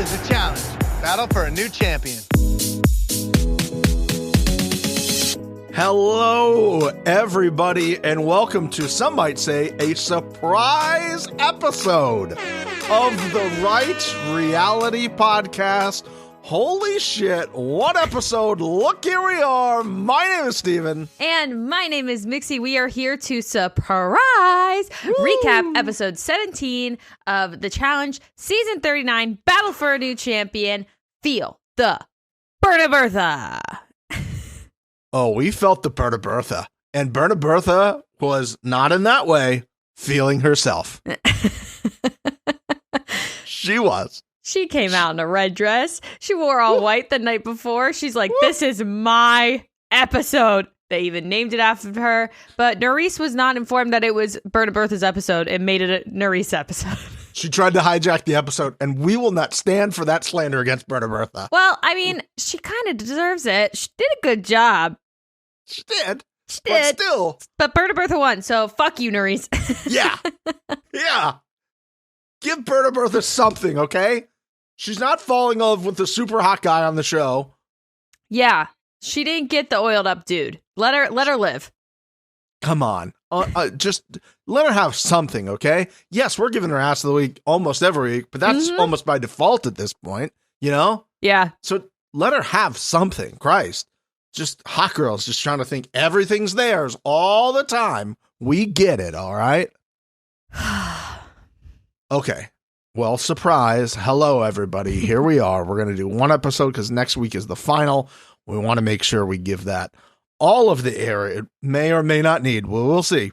is a challenge. Battle for a new champion. Hello, everybody, and welcome to, some might say, a surprise episode of the Right Reality Podcast. Holy shit, what episode? Look, here we are. My name is Steven. And my name is Mixie. We are here to recap episode 17 of The Challenge, season 39, Battle for a New Champion. Feel the Berta Bertha. Oh, we felt the Berta Bertha. And Berta Bertha was not in that way feeling herself. She was. She came out in a red dress. She wore all white the night before. She's like, this is my episode. They even named it after her. But Narisse was not informed that it was Berta Bertha's episode and made it a Narisse episode. She tried to hijack the episode, and we will not stand for that slander against Berta Bertha. Well, I mean, she kind of deserves it. She did a good job. She did. She But did. still. But Berta Bertha won, so fuck you, Narisse. Yeah. Yeah. Give Berta Bertha something, okay? She's not falling in love with the super hot guy on the show. Yeah. She didn't get the oiled up dude. Let her live. Come on. Just let her have something, okay? Yes, we're giving her ass of the week almost every week, but that's almost by default at this point, you know? Yeah. So let her have something. Christ. Just hot girls just trying to think everything's theirs all the time. We get it, all right? Okay. Well, surprise. Hello, everybody. Here we are. We're going to do one episode because next week is the final. We want to make sure we give that all of the air it may or may not need. We'll see.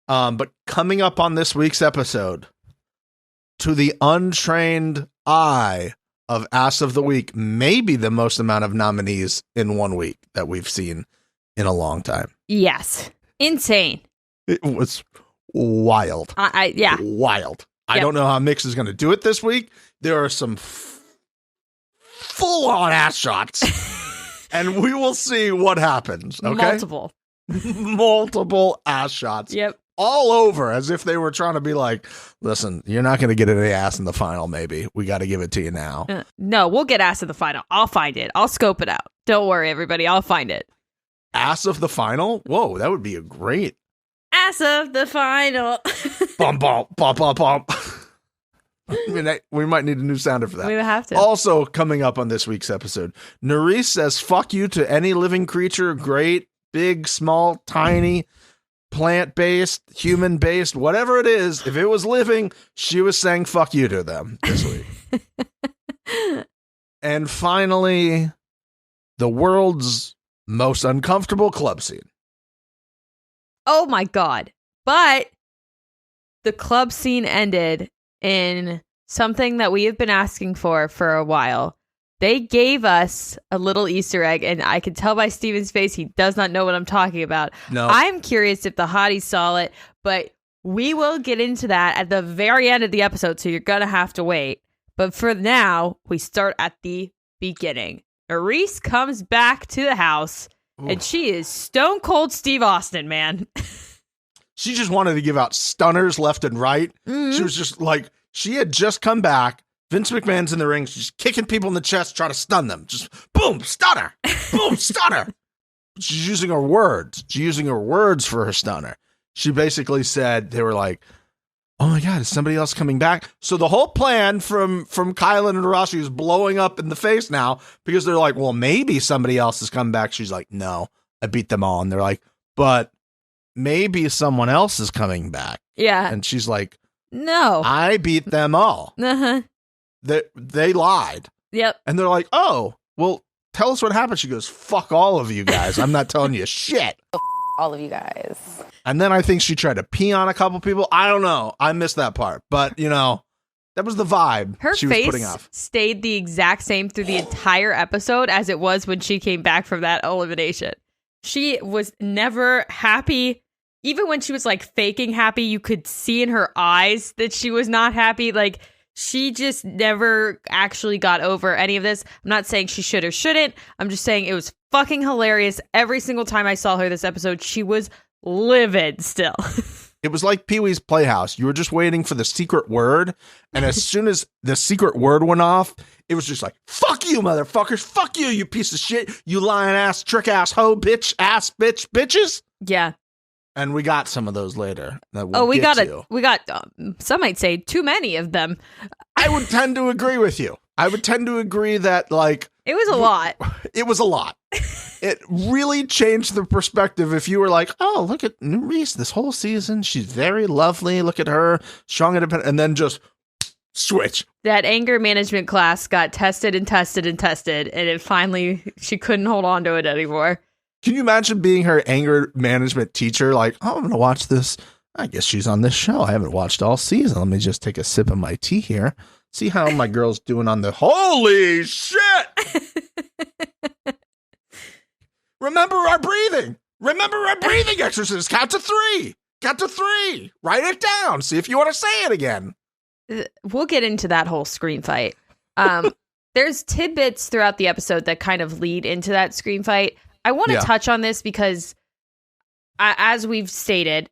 But coming up on this week's episode, to the untrained eye of Ass of the Week, maybe the most amount of nominees in 1 week that we've seen in a long time. Yes. Insane. It was wild. Yeah. Wild. I Yep. don't know how Mix is going to do it this week. There are some full-on ass shots, and we will see what happens, okay? Multiple. Multiple ass shots. Yep. All over, as if they were trying to be like, listen, you're not going to get any ass in the final, maybe. We got to give it to you now. No, we'll get ass of the final. I'll find it. I'll scope it out. Don't worry, everybody. I'll find it. Ass of the final? Whoa, that would be a great. Ass of the final. Bum, bum, bum, bum, bum. I mean, we might need a new sounder for that. We would have to. Also, coming up on this week's episode, Narisse says, fuck you to any living creature, great, big, small, tiny, plant-based, human-based, whatever it is. If it was living, she was saying fuck you to them this week. And finally, the world's most uncomfortable club scene. Oh my God. But the club scene ended in something that we have been asking for a while. They gave us a little Easter egg, and I can tell by Steven's face he does not know what I'm talking about. No. I'm curious if the hotties saw it, but we will get into that at the very end of the episode, so you're going to have to wait. But for now, we start at the beginning. Narisse comes back to the house, and she is stone cold Steve Austin, man. She just wanted to give out stunners left and right. Mm-hmm. She was just like, she had just come back. Vince McMahon's in the ring. She's kicking people in the chest, trying to stun them. Just boom, stunner. Boom, stunner. She's using her words. She's using her words for her stunner. She basically said, they were like, oh my God, is somebody else coming back? So the whole plan from Kylan and Rossi is blowing up in the face now because they're like, well, maybe somebody else is coming back. She's like, no, I beat them all. And they're like, but maybe someone else is coming back. Yeah. And she's like, No. I beat them all. Uh-huh. They lied. Yep. And they're like, oh, well, tell us what happened. She goes, fuck all of you guys. I'm not telling you shit. All of you guys. And then I think she tried to pee on a couple people. I don't know. I missed that part. But, you know, that was the vibe Her she was face putting off. stayed the exact same through the entire episode as it was when she came back from that elimination. She was never happy. Even when she was like faking happy, you could see in her eyes that she was not happy. Like, she just never actually got over any of this. I'm not saying she should or shouldn't. I'm just saying it was fucking hilarious. Every single time I saw her this episode, she was livid still. It was like Pee-wee's Playhouse. You were just waiting for the secret word. And as soon as the secret word went off, it was just like, fuck you, motherfuckers. Fuck you, you piece of shit. You lying ass, trick ass, hoe, bitch, ass, bitches. Yeah. And we got some of those later. We got some might say too many of them. I would tend to agree with you. I would tend to agree that, like, it was a lot. It was a lot. It really changed the perspective if you were like, oh, look at Narisse this whole season. She's very lovely. Look at her. Strong, independent. And then just switch. That anger management class got tested and tested and tested. And it finally, she couldn't hold on to it anymore. Can you imagine being her anger management teacher? Like, oh, I'm going to watch this. I guess she's on this show. I haven't watched all season. Let me just take a sip of my tea here. See how my girl's doing on the holy shit. Remember our breathing. Remember our breathing exercise. Count to three. Count to three. Write it down. See if you want to say it again. We'll get into that whole screen fight. There's tidbits throughout the episode that kind of lead into that screen fight. I want to touch on this because, as we've stated,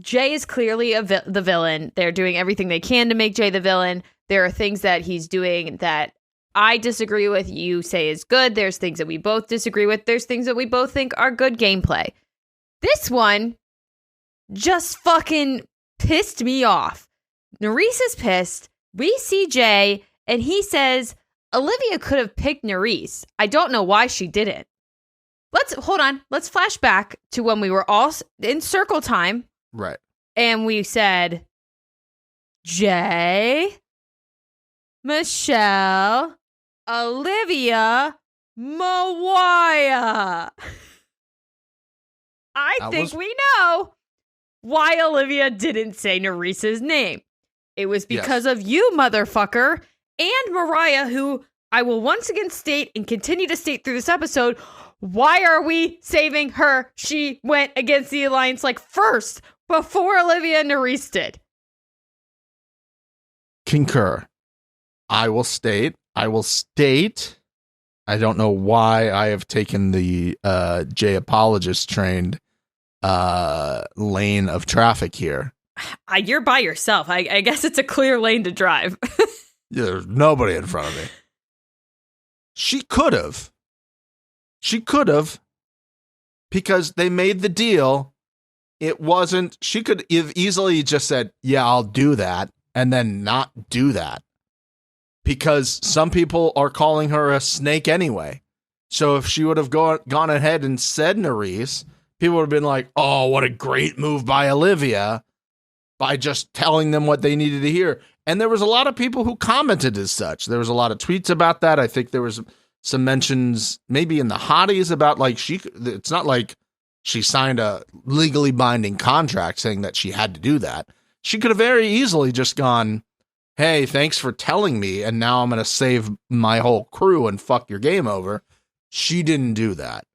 Jay is clearly the villain. They're doing everything they can to make Jay the villain. There are things that he's doing that I disagree with, you say is good. There's things that we both disagree with. There's things that we both think are good gameplay. This one just fucking pissed me off. Narisse is pissed. We see Jay, and he says, Olivia could have picked Narisse. I don't know why she didn't. Hold on. Let's flash back to when we were all in circle time. Right. And we said, Jay, Michelle, Olivia, Mariah. I think we know why Olivia didn't say Narisse's name. It was because of you, motherfucker, and Mariah, who I will once again state and continue to state through this episode, why are we saving her? She went against the Alliance like first before Olivia and Narisse did. Concur. I will state, I don't know why I have taken the Jay apologist trained lane of traffic here. You're by yourself. I guess it's a clear lane to drive. There's nobody in front of me. She could have, because they made the deal. It wasn't, she could have easily just said, yeah, I'll do that, and then not do that. Because some people are calling her a snake anyway. So if she would have gone ahead and said Narisse, people would have been like, oh, what a great move by Olivia, by just telling them what they needed to hear. And there was a lot of people who commented as such. There was a lot of tweets about that. I think there was some mentions maybe in the hotties about like it's not like she signed a legally binding contract saying that she had to do that. She could have very easily just gone, hey, thanks for telling me, and now I'm going to save my whole crew and fuck your game over. She didn't do that.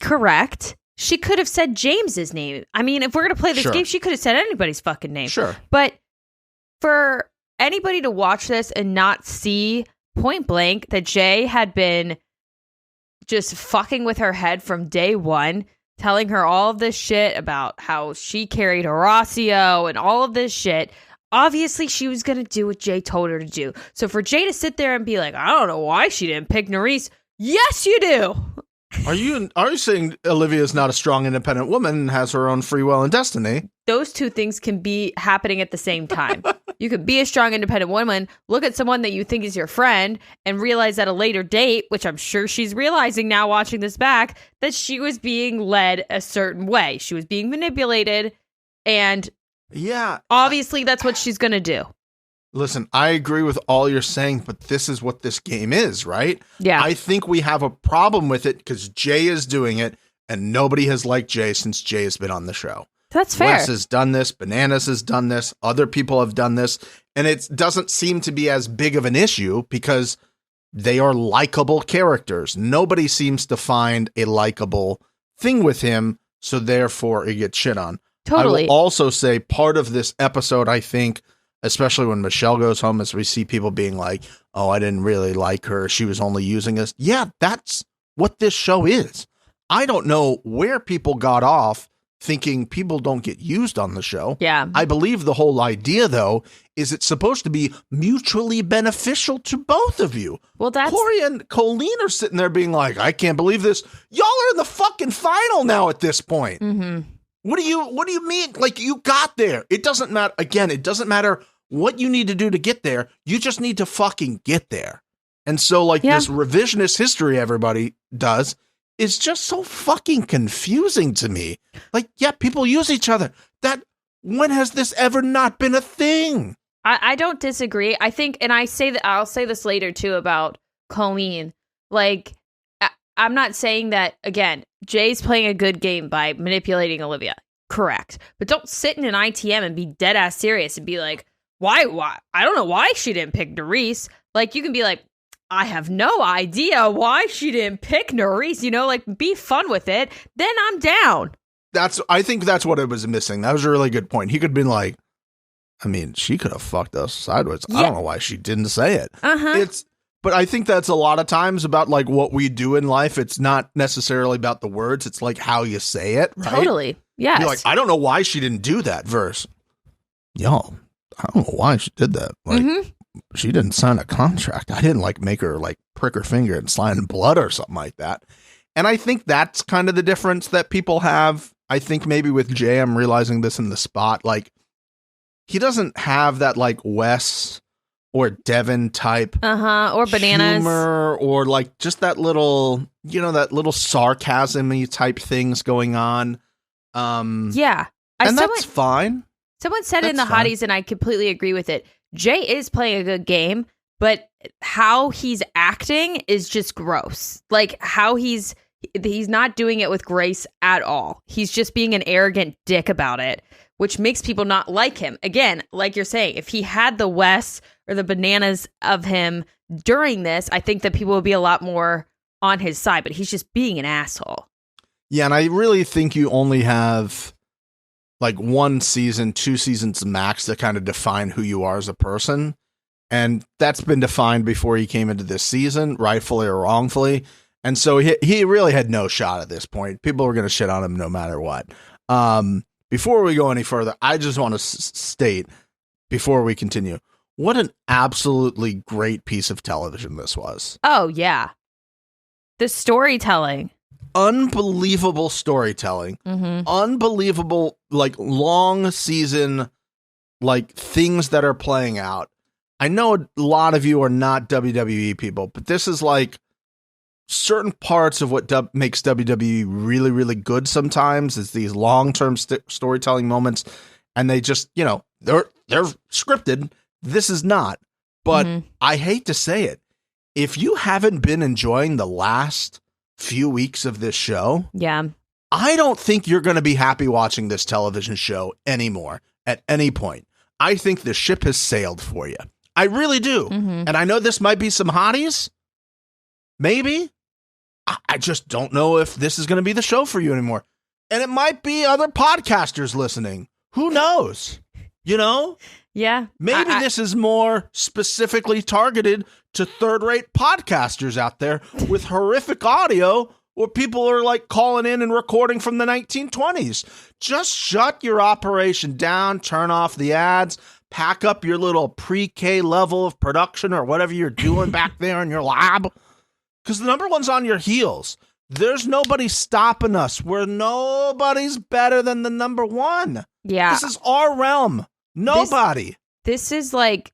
Correct. She could have said James's name. I mean, if we're going to play this game, she could have said anybody's fucking name. Sure. But for anybody to watch this and not see point blank that Jay had been just fucking with her head from day one, telling her all of this shit about how she carried Horacio and all of this shit, obviously she was going to do what Jay told her to do. So for Jay to sit there and be like, I don't know why she didn't pick Narisse. Yes, you do. Are you saying Olivia is not a strong, independent woman and has her own free will and destiny? Those two things can be happening at the same time. You could be a strong, independent woman, look at someone that you think is your friend, and realize at a later date, which I'm sure she's realizing now watching this back, that she was being led a certain way. She was being manipulated, and obviously that's what she's going to do. Listen, I agree with all you're saying, but this is what this game is, right? Yeah. I think we have a problem with it because Jay is doing it, and nobody has liked Jay since Jay has been on the show. That's fair. Wes has done this. Bananas has done this. Other people have done this. And it doesn't seem to be as big of an issue because they are likable characters. Nobody seems to find a likable thing with him, so therefore it gets shit on. Totally. I will also say part of this episode, I think, especially when Michelle goes home, as we see people being like, oh, I didn't really like her. She was only using us. Yeah, that's what this show is. I don't know where people got off thinking people don't get used on the show. Yeah. I believe the whole idea, though, is it's supposed to be mutually beneficial to both of you. Well, that's Corey and Colleen are sitting there being like, I can't believe this. Y'all are in the fucking final now at this point. Mm-hmm. What do you mean? Like, you got there. It doesn't matter. Again, it doesn't matter what you need to do to get there. You just need to fucking get there. And so, like, this revisionist history everybody does is just so fucking confusing to me. Like, yeah, people use each other. When has this ever not been a thing? I don't disagree. I think, and I'll say this later too about Colleen. Like, I'm not saying that, again, Jay's playing a good game by manipulating Olivia. Correct. But don't sit in an ITM and be dead ass serious and be like, why? I don't know why she didn't pick Narisse. Like, you can be like, I have no idea why she didn't pick Narisse, like, be fun with it. Then I'm down. I think that's what it was missing. That was a really good point. He could have been like, I mean, she could have fucked us sideways. Yeah. I don't know why she didn't say it. But I think that's a lot of times about like what we do in life. It's not necessarily about the words. It's like how you say it. Right? Totally. Yes. You're like, I don't know why she didn't do that verse. Y'all, I don't know why she did that. Like, she didn't sign a contract. I didn't like make her like prick her finger and slide in blood or something like that. And I think that's kind of the difference that people have. I think maybe with Jay, I'm realizing this in the spot. Like, he doesn't have that like Wes or Devin type or bananas humor, or like just that little, that little sarcasm-y type things going on. Yeah. That's fine. Someone said in the hotties, and I completely agree with it. Jay is playing a good game, but how he's acting is just gross. Like, how he's not doing it with grace at all. He's just being an arrogant dick about it, which makes people not like him. Again, like you're saying, if he had the Wes or the bananas of him during this, I think that people would be a lot more on his side, but he's just being an asshole. Yeah, and I really think you only have like 1 season, 2 seasons max to kind of define who you are as a person. And that's been defined before he came into this season, rightfully or wrongfully. And so he really had no shot at this point. People were going to shit on him no matter what. Before we go any further, I just want to state, before we continue, what an absolutely great piece of television this was. Oh, yeah. The storytelling. Unbelievable storytelling. Unbelievable, like, long season, like, things that are playing out. I know a lot of you are not WWE people, but this is like certain parts of what makes WWE really, really good sometimes is these long-term storytelling moments, and they just, they're scripted. This is not. But I hate to say it. If you haven't been enjoying the last few weeks of this show, I don't think you're going to be happy watching this television show anymore at any point. I think the ship has sailed for you. I really do. And I know this might be some hotties. Maybe. I just don't know if this is going to be the show for you anymore. And it might be other podcasters listening. Who knows? Yeah. Maybe this is more specifically targeted to third-rate podcasters out there with horrific audio where people are like calling in and recording from the 1920s. Just shut your operation down, turn off the ads, pack up your little pre-K level of production or whatever you're doing back there in your lab. Because the number one's on your heels. There's nobody stopping us. Nobody's better than the number one. Yeah. This is our realm. Nobody. This is like,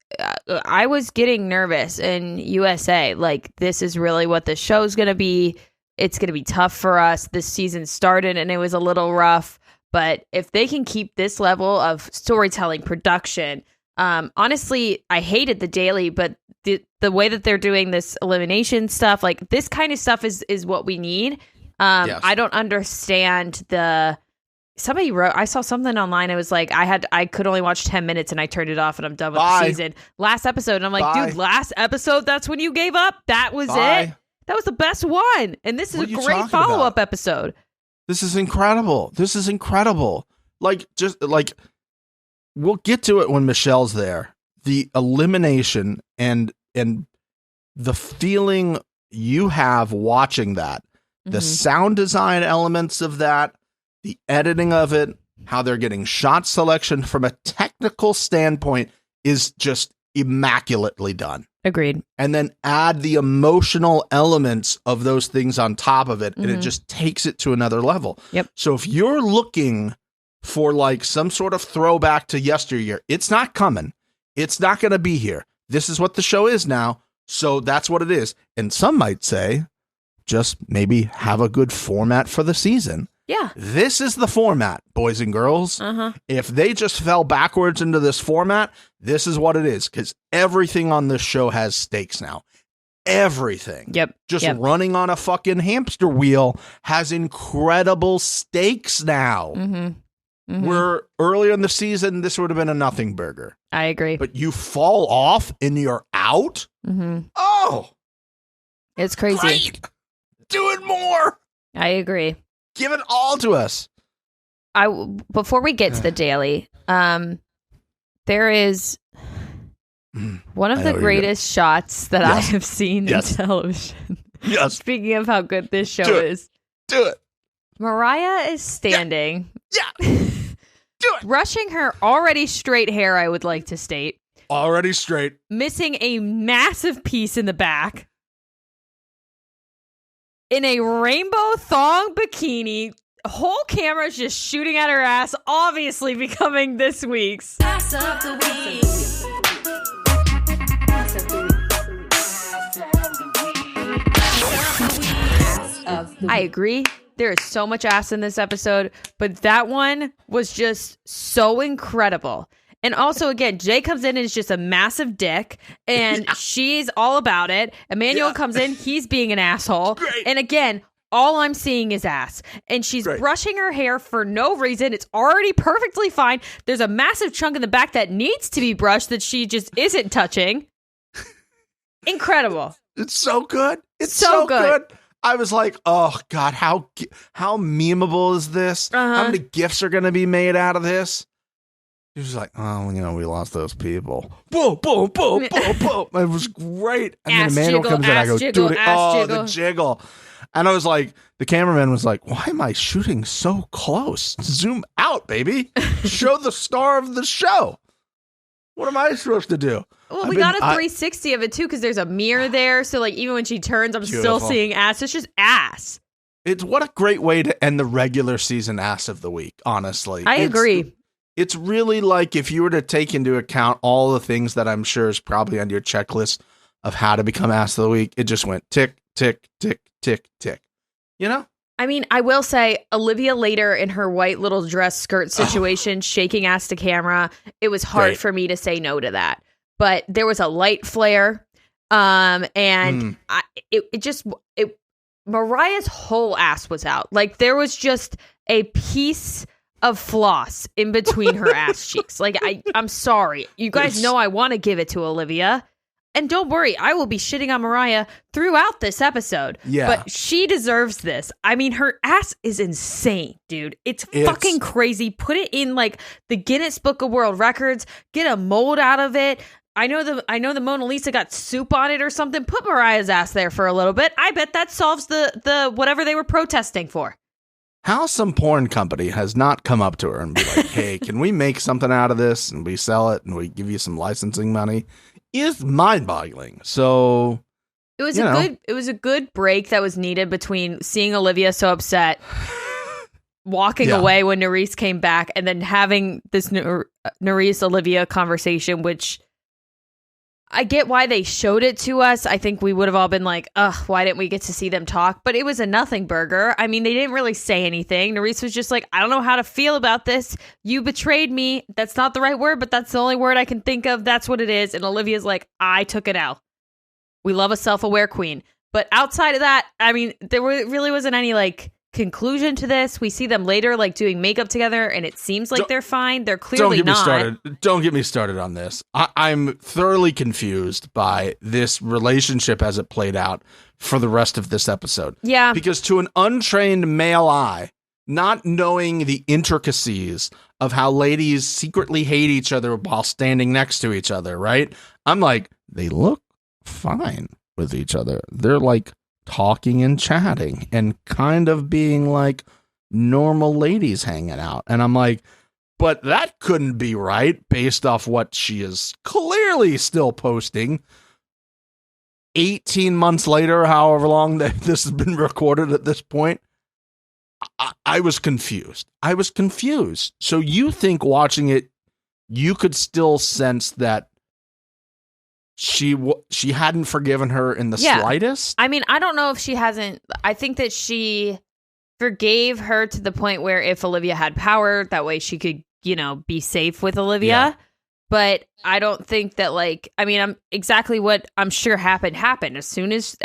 I was getting nervous in USA. Like, this is really what the show's going to be. It's going to be tough for us. This season started and it was a little rough. But if they can keep this level of storytelling, production, honestly, I hated the daily, but the way that they're doing this elimination stuff, like this kind of stuff is what we need. Yes. I don't understand somebody wrote, I saw something online. It was like, I could only watch 10 minutes and I turned it off and I'm done with the season. Last episode. And I'm like, dude, last episode, that's when you gave up? That was it? That was the best one. And this is a great follow-up episode. This is incredible. Like, just like, we'll get to it when Michelle's there. The elimination and the feeling you have watching that, the sound design elements of that, the editing of it, how they're getting shot selection from a technical standpoint is just immaculately done. Agreed. And then add the emotional elements of those things on top of it, and it just takes it to another level. Yep. So if you're looking for like some sort of throwback to yesteryear, it's not coming. It's not going to be here. This is what the show is now. So that's what it is. And some might say, just maybe have a good format for the season. Yeah. This is the format, boys and girls. If they just fell backwards into this format, this is what it is. Because everything on this show has stakes now. Everything. Yep. Just running on a fucking hamster wheel has incredible stakes now. Where earlier in the season, this would have been a nothing burger. I agree. But you fall off and you're out? Oh! It's crazy. Great. Do it more. I agree. Give it all to us. Before we get to the daily, there is one of the greatest shots that I have seen in television. Yes. Speaking of how good this show is. Do it. Mariah is standing. Yeah. Do it. Brushing her already straight hair, I would like to state. Already straight. Missing a massive piece in the back. In a rainbow thong bikini, whole camera's just shooting at her ass, obviously becoming this week's Ass of the Week. I agree. There is so much ass in this episode, but that one was just so incredible. And also, again, Jay comes in and is just a massive dick, and she's all about it. Emmanuel comes in, he's being an asshole. Great. And again, all I'm seeing is ass. And she's brushing her hair for no reason. It's already perfectly fine. There's a massive chunk in the back that needs to be brushed that she just isn't touching. Incredible. It's so good. It's so good. I was like, oh, God, how memeable is this? How many GIFs are going to be made out of this? He was like, oh, we lost those people. Boom, boom, boom, boom, boom. It was great. And then Emmanuel comes in, I go, dude, the jiggle. And I was like, the cameraman was like, why am I shooting so close? Zoom out, baby. Show the star of the show. What am I supposed to do? Well, we got a 360 of it, too, because there's a mirror there. So, like, even when she turns, I'm still seeing ass. It's just ass. It's what a great way to end the regular season ass of the week, honestly. I agree. It's really like if you were to take into account all the things that I'm sure is probably on your checklist of how to become ass of the week, it just went tick, tick, tick, tick, tick. You know? I mean, I will say, Olivia later in her white little dress skirt situation, shaking ass to camera, it was hard for me to say no to that. But there was a light flare, and Mariah's whole ass was out. Like, there was just a piece of floss in between her ass cheeks. Like, I'm sorry. You guys know I want to give it to Olivia. And don't worry, I will be shitting on Mariah throughout this episode. Yeah. But she deserves this. I mean, her ass is insane, dude. It's fucking crazy. Put it in, like, the Guinness Book of World Records. Get a mold out of it. I know the Mona Lisa got soup on it or something. Put Mariah's ass there for a little bit. I bet that solves the whatever they were protesting for. How some porn company has not come up to her and be like, hey, can we make something out of this and we sell it and we give you some licensing money is mind-boggling. So it was a good break that was needed between seeing Olivia so upset, walking away when Narisse came back, and then having this Narisse-Olivia conversation, which I get why they showed it to us. I think we would have all been like, ugh, why didn't we get to see them talk? But it was a nothing burger. I mean, they didn't really say anything. Narisse was just like, I don't know how to feel about this. You betrayed me. That's not the right word, but that's the only word I can think of. That's what it is. And Olivia's like, I took an L. We love a self-aware queen. But outside of that, I mean, there really wasn't any like conclusion to this. We see them later like doing makeup together, and it seems like they're fine. They're clearly not. Don't get me started on this. I'm thoroughly confused by this relationship as it played out for the rest of this episode. Yeah. Because to an untrained male eye, not knowing the intricacies of how ladies secretly hate each other while standing next to each other, right? I'm like, they look fine with each other. They're like talking and chatting and kind of being like normal ladies hanging out. And I'm like, but that couldn't be right based off what she is clearly still posting 18 months later, however long that this has been recorded at this point. I was confused. So you think watching it, you could still sense that she hadn't forgiven her in the slightest? I mean, I don't know if she hasn't. I think that she forgave her to the point where if Olivia had power, that way she could, be safe with Olivia. Yeah. But I don't think that, I'm exactly what I'm sure happened. As soon as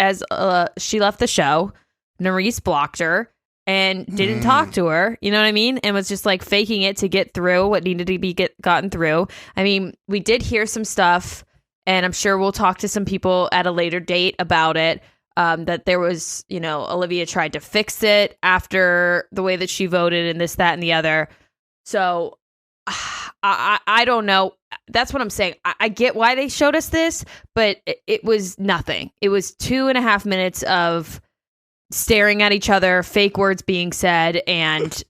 she left the show, Narisse blocked her and didn't talk to her, you know what I mean? And was just faking it to get through what needed to be gotten through. I mean, we did hear some stuff, and I'm sure we'll talk to some people at a later date about it, that there was, Olivia tried to fix it after the way that she voted and this, that, and the other. So I don't know. That's what I'm saying. I get why they showed us this, but it was nothing. It was 2.5 minutes of staring at each other, fake words being said, and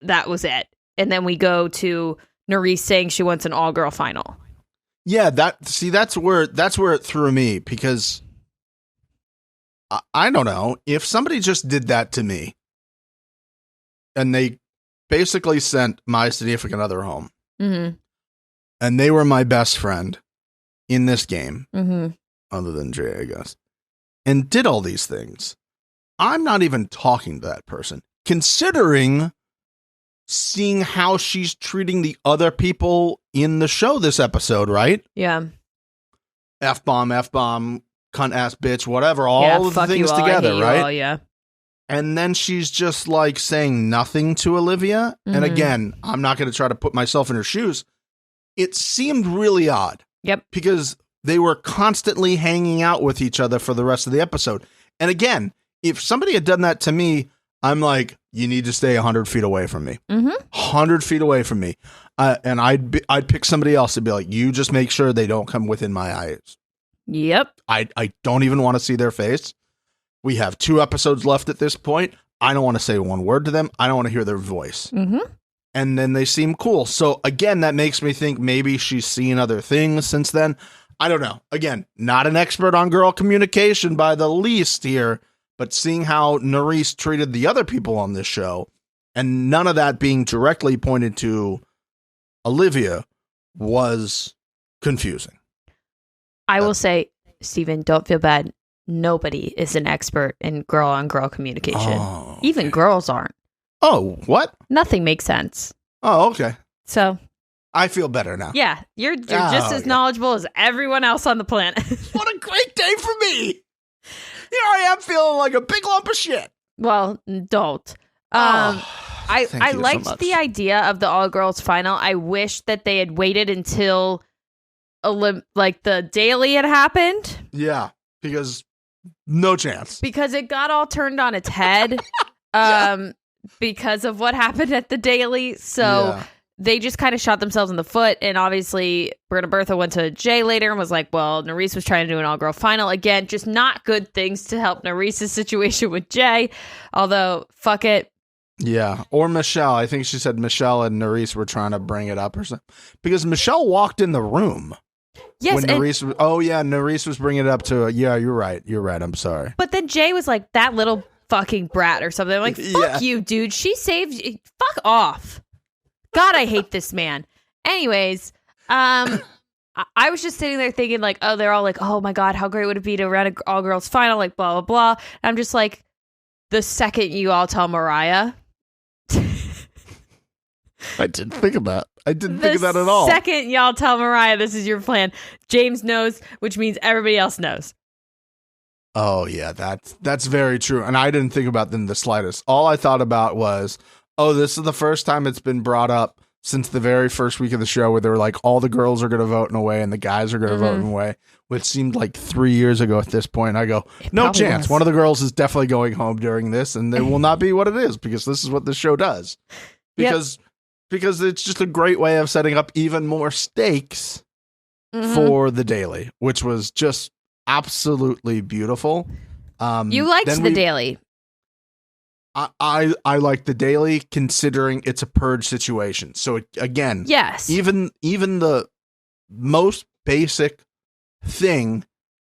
that was it. And then we go to Narisse saying she wants an all-girl final. Yeah, that's where it threw me, because I don't know if somebody just did that to me and they basically sent my significant other home, and they were my best friend in this game, other than Jay, I guess, and did all these things. I'm not even talking to that person, considering seeing how she's treating the other people in the show this episode, right? Yeah. F-bomb, cunt ass bitch, whatever, all of the things together, right? All, yeah. And then she's just saying nothing to Olivia. And again, I'm not going to try to put myself in her shoes. It seemed really odd. Yep. Because they were constantly hanging out with each other for the rest of the episode. And again, if somebody had done that to me, I'm like, you need to stay 100 feet away from me. 100 feet away from me. And I'd pick somebody else and be like, you just make sure they don't come within my eyes. Yep. I don't even want to see their face. We have 2 episodes left at this point. I don't want to say one word to them. I don't want to hear their voice. And then they seem cool. So again, that makes me think maybe she's seen other things since then. I don't know. Again, not an expert on girl communication by the least here, but seeing how Narisse treated the other people on this show, and none of that being directly pointed to Olivia, was confusing. I will say, Steven, don't feel bad. Nobody is an expert in girl-on-girl communication. Oh, Even girls aren't. Oh, what? Nothing makes sense. Oh, okay. So I feel better now. Yeah, you're just as knowledgeable as everyone else on the planet. What a great day for me. Here I am feeling like a big lump of shit. Well, don't. I liked the idea of the all-girls final. I wish that they had waited until the daily had happened. Yeah, because no chance. Because it got all turned on its head. Because of what happened at the daily. So they just kind of shot themselves in the foot. And obviously, Britta Bertha went to Jay later and was like, well, Narisse was trying to do an all-girl final. Again, just not good things to help Narisse's situation with Jay. Although, fuck it. Yeah. Or Michelle. I think she said Michelle and Narisse were trying to bring it up or something. Because Michelle walked in the room. Yes. When Narisse was bringing it up to, yeah, you're right. You're right. I'm sorry. But then Jay was like, that little fucking brat or something. I'm like, fuck you, dude. She saved you. Fuck off. God, I hate this man. Anyways, I was just sitting there thinking they're all like, oh my God, how great would it be to run an all girls final? Like, blah, blah, blah. And I'm just like, the second you all tell Mariah. I didn't think of that. I didn't think of that at all. The second y'all tell Mariah this is your plan, James knows, which means everybody else knows. Oh, yeah, that's very true. And I didn't think about them the slightest. All I thought about was, oh, this is the first time it's been brought up since the very first week of the show where they were like, all the girls are going to vote in a way and the guys are going to vote in a way, which seemed like 3 years ago at this point. I go, no chance. Was. One of the girls is definitely going home during this, and it will not be what it is because this is what the show does. Because it's just a great way of setting up even more stakes for the daily, which was just absolutely beautiful. You liked the daily. I like the daily, considering it's a purge situation. So again, Yes. even the most basic thing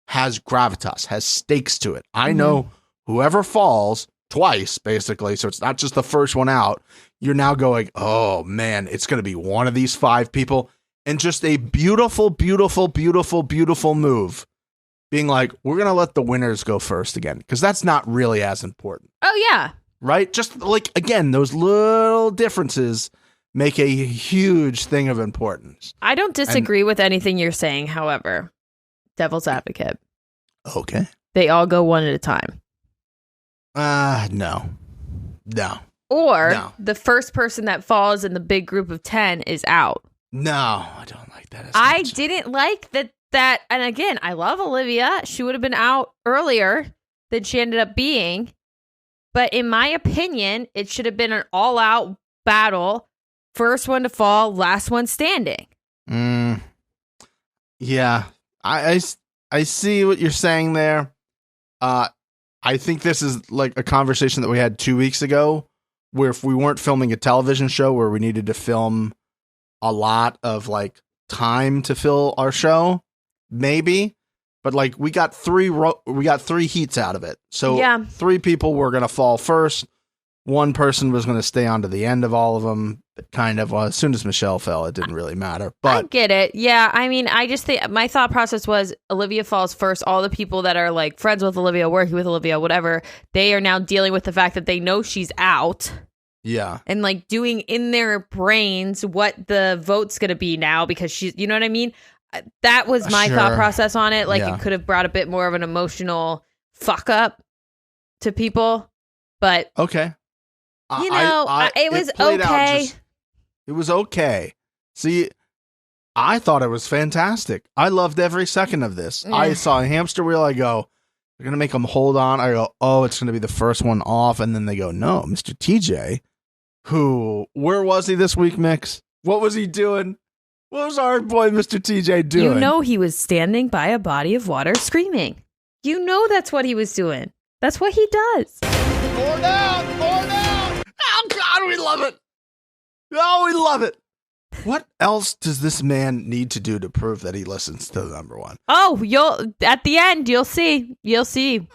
has gravitas, has stakes to it. I know whoever falls twice, basically, so it's not just the first one out. You're now going, oh man, it's going to be one of these 5 people, and just a beautiful, beautiful, beautiful, beautiful move. Being like, we're going to let the winners go first again, because that's not really as important. Oh, yeah. Right? Just like, again, those little differences make a huge thing of importance. I don't disagree with anything you're saying, however. Devil's advocate. Okay. They all go one at a time. No. Or the first person that falls in the big group of 10 is out. No, I don't like that. I didn't like that. And again, I love Olivia. She would have been out earlier than she ended up being. But in my opinion, it should have been an all-out battle. First one to fall, last one standing. Yeah, I see what you're saying there. I think this is like a conversation that we had 2 weeks ago, where if we weren't filming a television show where we needed to film a lot of like time to fill our show, maybe. But like we got 3 heats out of it. So 3 people were going to fall first. One person was going to stay on to the end of all of them. Kind of. Well, as soon as Michelle fell, it didn't really matter. But I get it. Yeah. I mean, I just think my thought process was Olivia falls first. All the people that are like friends with Olivia, working with Olivia, whatever, they are now dealing with the fact that they know she's out. Yeah. And like doing in their brains what the vote's going to be now, because she's, you know what I mean? That was my thought process on it. Like it could have brought a bit more of an emotional fuck up to people. But okay. You know, it was okay. It was okay. See, I thought it was fantastic. I loved every second of this. Yeah. I saw a hamster wheel. I go, they're going to make them hold on. I go, oh, it's going to be the first one off. And then they go, no, Mr. TJ, where was he this week, Mix? What was he doing? What was our boy, Mr. TJ, doing? You know, he was standing by a body of water screaming. You know that's what he was doing. That's what he does. Four down, 4 down. Oh, God, we love it. Oh, we love it. What else does this man need to do to prove that he listens to the number one? Oh, at the end, you'll see. You'll see.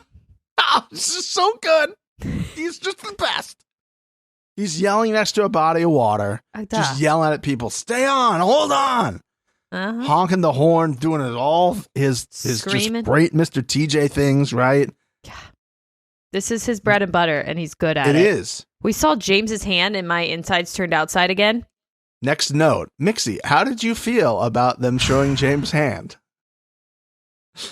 Oh, this is so good. He's just the best. He's yelling next to a body of water, just yelling at people, stay on, hold on. Honking the horn, doing it all his just great Mr. TJ things, right? Yeah. This is his bread and butter, and he's good at it. It is. We saw James's hand, and my insides turned outside again. Next note, Mixie, how did you feel about them showing James' hand?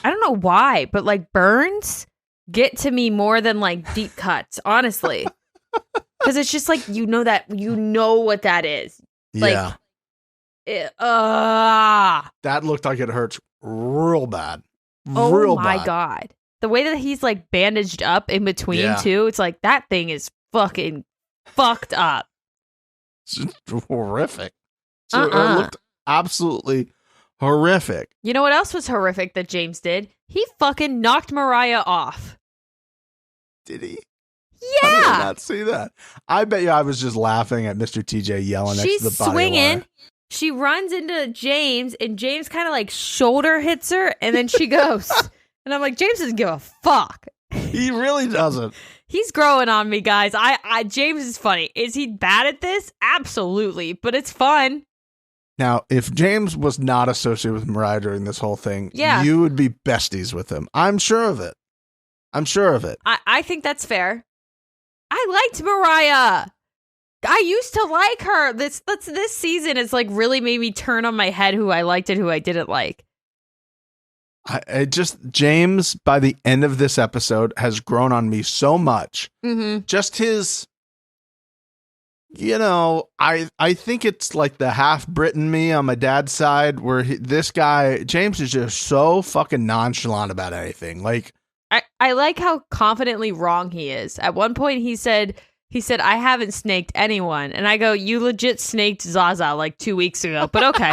I don't know why, but like burns get to me more than like deep cuts, honestly. Because it's just like, you know what that is. Like, yeah. That looked like it hurts real bad. Oh my God. The way that he's like bandaged up in between too, it's like that thing is fucking fucked up. It's horrific. So it looked absolutely horrific. You know what else was horrific that James did? He fucking knocked Mariah off. Did he? Yeah. I did not see that. I bet you I was just laughing at Mr. TJ yelling next to the body swinging. of water. She runs into James, and James kind of like shoulder hits her, and then she goes. And I'm like, James doesn't give a fuck. He really doesn't. He's growing on me, guys. James is funny. Is he bad at this? Absolutely, but it's fun. Now, if James was not associated with Mariah during this whole thing, you would be besties with him. I'm sure of it. I think that's fair. I liked Mariah. I used to like her. This season has like really made me turn on my head who I liked and who I didn't like. James, by the end of this episode, has grown on me so much. Mm-hmm. Just his, I think it's like the half Briton me on my dad's side, where this guy, James, is just so fucking nonchalant about anything. Like, I like how confidently wrong he is. At one point, he said, I haven't snaked anyone. And I go, you legit snaked Zaza like 2 weeks ago, but okay.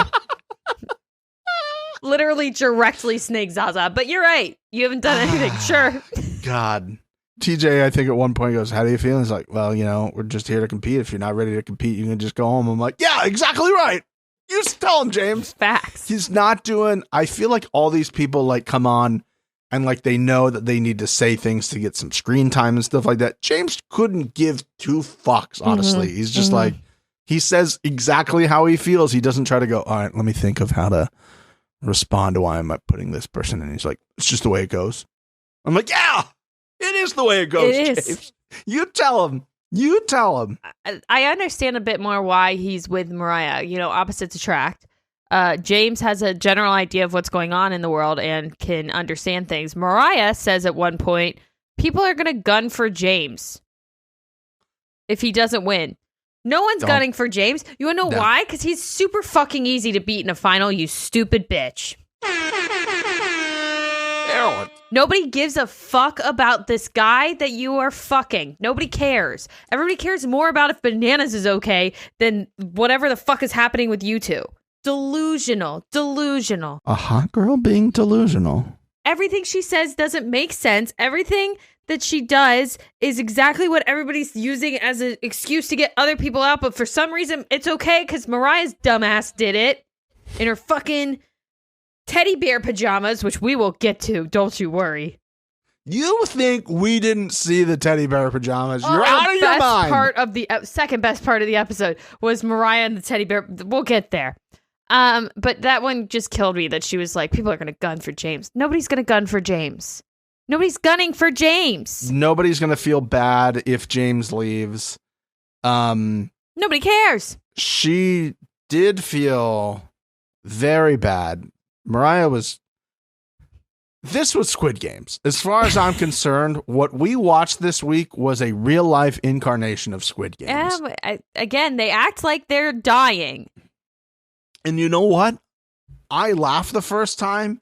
Literally directly snake Zaza. But you're right. You haven't done anything. Sure. God. TJ, I think at one point goes, how do you feel? He's like, well, we're just here to compete. If you're not ready to compete, you can just go home. I'm like, yeah, exactly right. You tell him, James. Facts. He's not doing, I feel like all these people like come on and like they know that they need to say things to get some screen time and stuff like that. James couldn't give two fucks, honestly. He's just like, he says exactly how he feels. He doesn't try to go, all right, let me think of how to respond to why am I putting this person in. He's like, it's just the way it goes. I'm like, yeah. It is the way it goes, James. You tell him. You tell him. I understand a bit more why he's with Mariah. Opposites attract. James has a general idea of what's going on in the world and can understand things. Mariah says at one point, people are going to gun for James if he doesn't win. No one's gunning for James. You want to know why? Because he's super fucking easy to beat in a final, you stupid bitch. Aaron. Nobody gives a fuck about this guy that you are fucking. Nobody cares. Everybody cares more about if Bananas is okay than whatever the fuck is happening with you two. Delusional. A hot girl being delusional. Everything she says doesn't make sense. Everything that she does is exactly what everybody's using as an excuse to get other people out. But for some reason, it's okay because Mariah's dumbass did it in her fucking teddy bear pajamas, which we will get to. Don't you worry. You think we didn't see the teddy bear pajamas? You're out of your mind. Second best part of the episode was Mariah and the teddy bear. We'll get there. But that one just killed me that she was like, people are going to gun for James. Nobody's going to gun for James. Nobody's gunning for James. Nobody's going to feel bad if James leaves. Nobody cares. She did feel very bad. Mariah this was Squid Games. As far as I'm concerned, what we watched this week was a real life incarnation of Squid Games. Again, they act like they're dying. And you know what? I laughed the first time.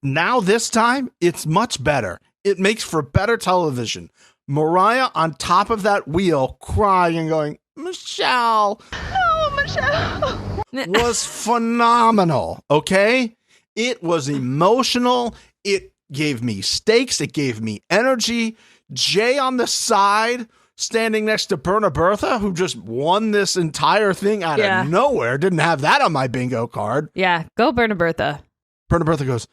Now this time, it's much better. It makes for better television. Mariah on top of that wheel crying and going, Michelle. Oh, Michelle. Was phenomenal. Okay? It was emotional. It gave me stakes. It gave me energy. Jay on the side, standing next to Bertha, who just won this entire thing out of nowhere. Didn't have that on my bingo card. Yeah, go Bertha. Bertha goes,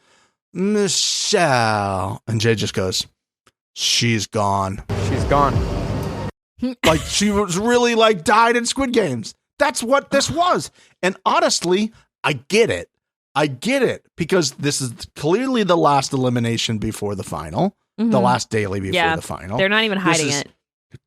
Michelle. And Jay just goes, she's gone. She's gone. Like she was really like died in Squid Games. That's what this was. And honestly, I get it. Because this is clearly the last elimination before the final, the last daily before the final. They're not even hiding it.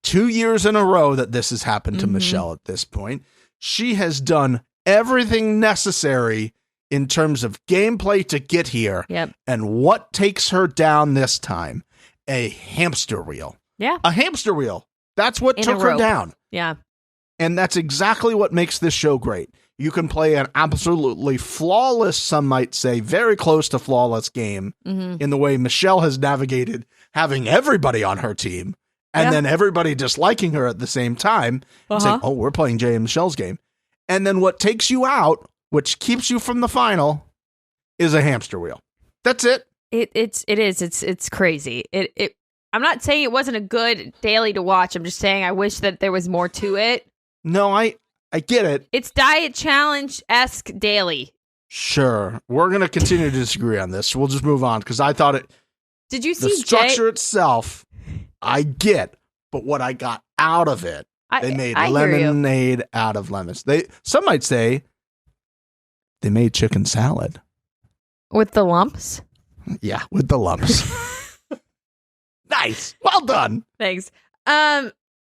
2 years in a row that this has happened to Michelle at this point. She has done everything necessary in terms of gameplay to get here. Yep. And what takes her down this time? A hamster wheel. Yeah. A hamster wheel. That's what took her down. Yeah. And that's exactly what makes this show great. You can play an absolutely flawless, some might say, very close to flawless game in the way Michelle has navigated having everybody on her team and then everybody disliking her at the same time, saying, oh, we're playing Jay and Michelle's game. And then what takes you out, which keeps you from the final, is a hamster wheel. That's it. It is. It's crazy. I'm not saying it wasn't a good daily to watch. I'm just saying I wish that there was more to it. No, I get it. It's Diet Challenge-esque daily. Sure. We're going to continue to disagree on this. We'll just move on because I thought it... Did you see the structure itself, I get. But what I got out of it, they made lemonade out of lemons. Some might say they made chicken salad. With the lumps? Yeah, with the lumps. Nice. Well done. Thanks.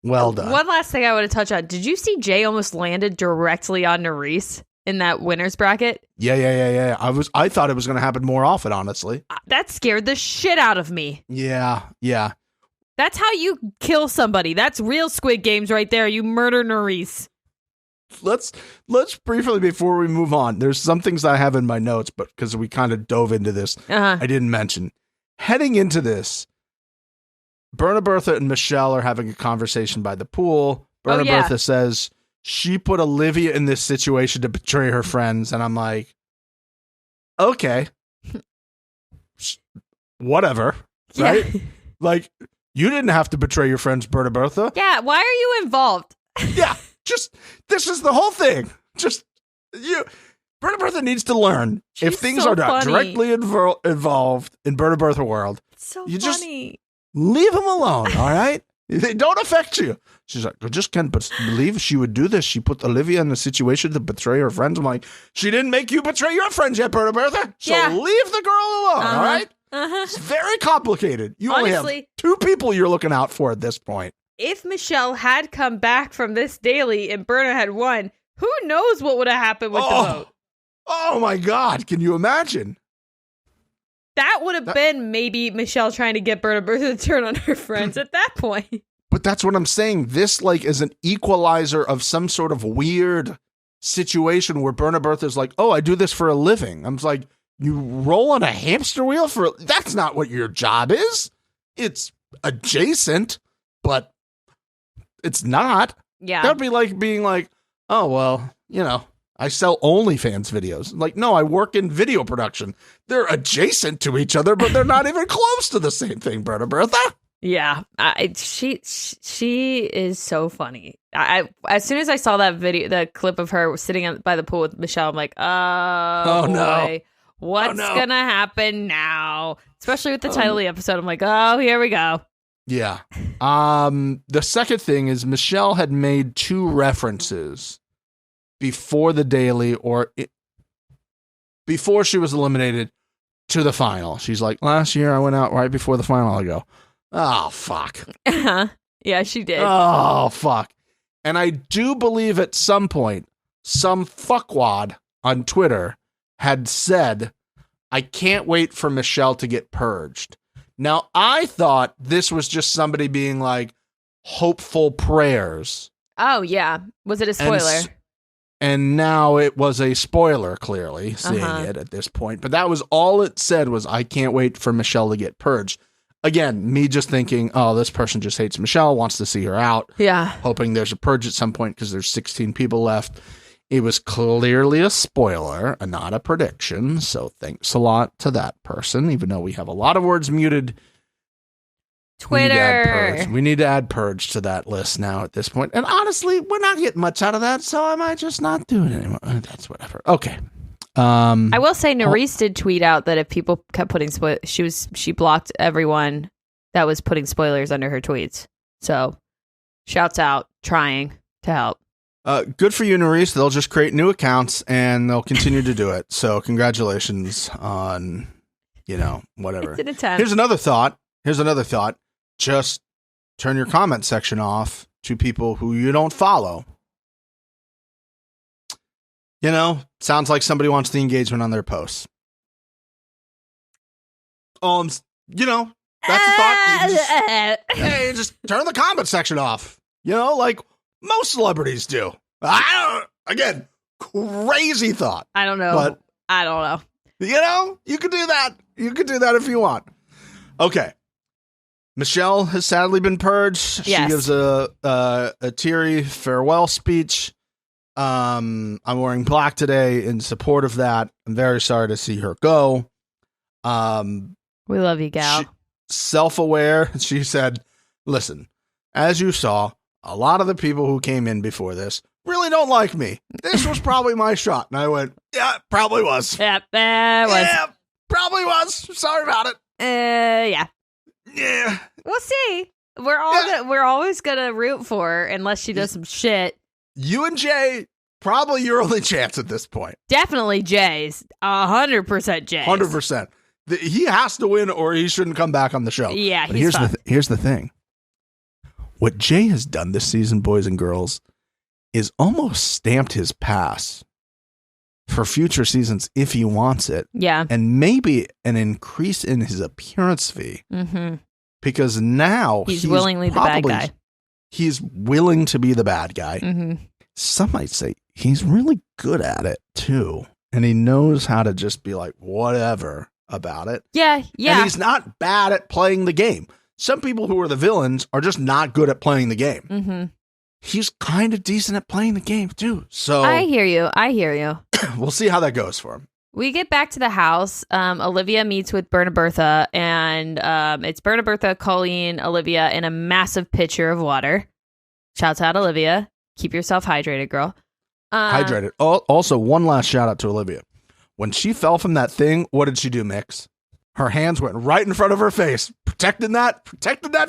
Well done. One last thing I want to touch on. Did you see Jay almost landed directly on Narisse in that winner's bracket? Yeah. I thought it was going to happen more often, honestly. That scared the shit out of me. Yeah. That's how you kill somebody. That's real Squid Games right there. You murder Narisse. Let's briefly, before we move on, there's some things that I have in my notes, but because we kind of dove into this, I didn't mention. Heading into this, Bertha and Michelle are having a conversation by the pool. Bertha says she put Olivia in this situation to betray her friends. And I'm like, okay, whatever. Right? Like, You didn't have to betray your friends, Bertha. Yeah, why are you involved? Yeah, this is the whole thing. Bertha needs to learn if things are not directly involved in Bertha world. It's so you funny. Just leave them alone, all right? They don't affect you. She's like, I just can't believe she would do this. She put Olivia in a situation to betray her friends. I'm like, she didn't make you betray your friends yet, Bertha. So leave the girl alone, all right? It's very complicated. You only have 2 people you're looking out for at this point. If Michelle had come back from this daily and Berta had won, who knows what would have happened with the vote? Oh my God. Can you imagine? That would have been maybe Michelle trying to get Bertha to turn on her friends at that point. But that's what I'm saying. This is an equalizer of some sort of weird situation where Bertha's like, oh, I do this for a living. I'm like, you roll on a hamster wheel that's not what your job is. It's adjacent, but it's not. Yeah. That'd be like being like, oh, well, I sell OnlyFans videos. Like, no, I work in video production. They're adjacent to each other, but they're not even close to the same thing, Bertha. Yeah, she is so funny. As soon as I saw that video, the clip of her sitting by the pool with Michelle, I'm like, oh boy, no. What's gonna happen now? Especially with the title of the episode, I'm like, oh, here we go. Yeah. The second thing is Michelle had made 2 references before the daily before she was eliminated to the final. She's like, last year I went out right before the final. I go, oh, fuck. Yeah, she did. Oh, fuck. And I do believe at some point, some fuckwad on Twitter had said, I can't wait for Michelle to get purged. Now, I thought this was just somebody being like, hopeful prayers. Oh, yeah. Was it a spoiler? And now it was a spoiler, clearly, seeing it at this point. But that was all it said was, I can't wait for Michelle to get purged. Again, me just thinking, oh, this person just hates Michelle, wants to see her out. Yeah. Hoping there's a purge at some point because there's 16 people left. It was clearly a spoiler and not a prediction. So thanks a lot to that person, even though we have a lot of words muted. Twitter. We need to add purge to that list now at this point. And honestly, we're not getting much out of that, so I might just not do it anymore. That's whatever. Okay. I will say Narisse did tweet out that if people kept putting she blocked everyone that was putting spoilers under her tweets. So shouts out, trying to help. Good for you, Narisse. They'll just create new accounts and they'll continue to do it. So congratulations on, whatever. It's an attempt. Here's another thought. Just turn your comment section off to people who you don't follow. Sounds like somebody wants the engagement on their posts. That's a thought. Just turn the comment section off. Like most celebrities do. Again, crazy thought. I don't know. But, I don't know. You could do that. You could do that if you want. Okay. Michelle has sadly been purged. Yes. She gives a teary farewell speech. I'm wearing black today in support of that. I'm very sorry to see her go. We love you, gal. Self-aware. She said, listen, as you saw, a lot of the people who came in before this really don't like me. This was probably my shot. And I went, yeah, probably was. Yep, was. Yeah, probably was. Sorry about it. Yeah. Yeah. We'll see. We're always gonna root for her unless she does some shit. You and Jay, probably your only chance at this point. Definitely Jay's. 100% Jay's. 100%. He has to win or he shouldn't come back on the show. Yeah, but here's the thing. What Jay has done this season, boys and girls, is almost stamped his pass for future seasons if he wants it. Yeah. And maybe an increase in his appearance fee. Mm-hmm. Because now he's willingly the bad guy. He's willing to be the bad guy. Mm-hmm. Some might say he's really good at it too. And he knows how to just be like, whatever about it. Yeah. Yeah. And he's not bad at playing the game. Some people who are the villains are just not good at playing the game. Mm-hmm. He's kind of decent at playing the game too. So I hear you. We'll see how that goes for him. We get back to the house. Olivia meets with Bertha, and it's Bertha, Colleen, Olivia in a massive pitcher of water. Shouts out, Olivia. Keep yourself hydrated, girl. Hydrated. Also, one last shout out to Olivia. When she fell from that thing, what did she do, Mix? Her hands went right in front of her face. Protecting that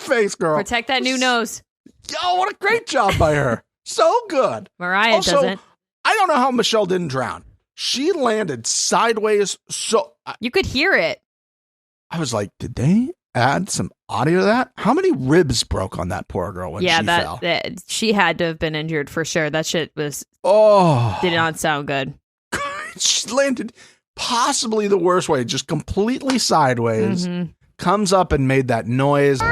face, girl. Protect that new nose. Yo, what a great job by her. So good. Mariah also, doesn't. I don't know how Michelle didn't drown. She landed sideways. You could hear it. I was like, did they add some audio to that? How many ribs broke on that poor girl when she fell? That she had to have been injured for sure. That shit did not sound good. She landed possibly the worst way, just completely sideways, comes up and made that noise. And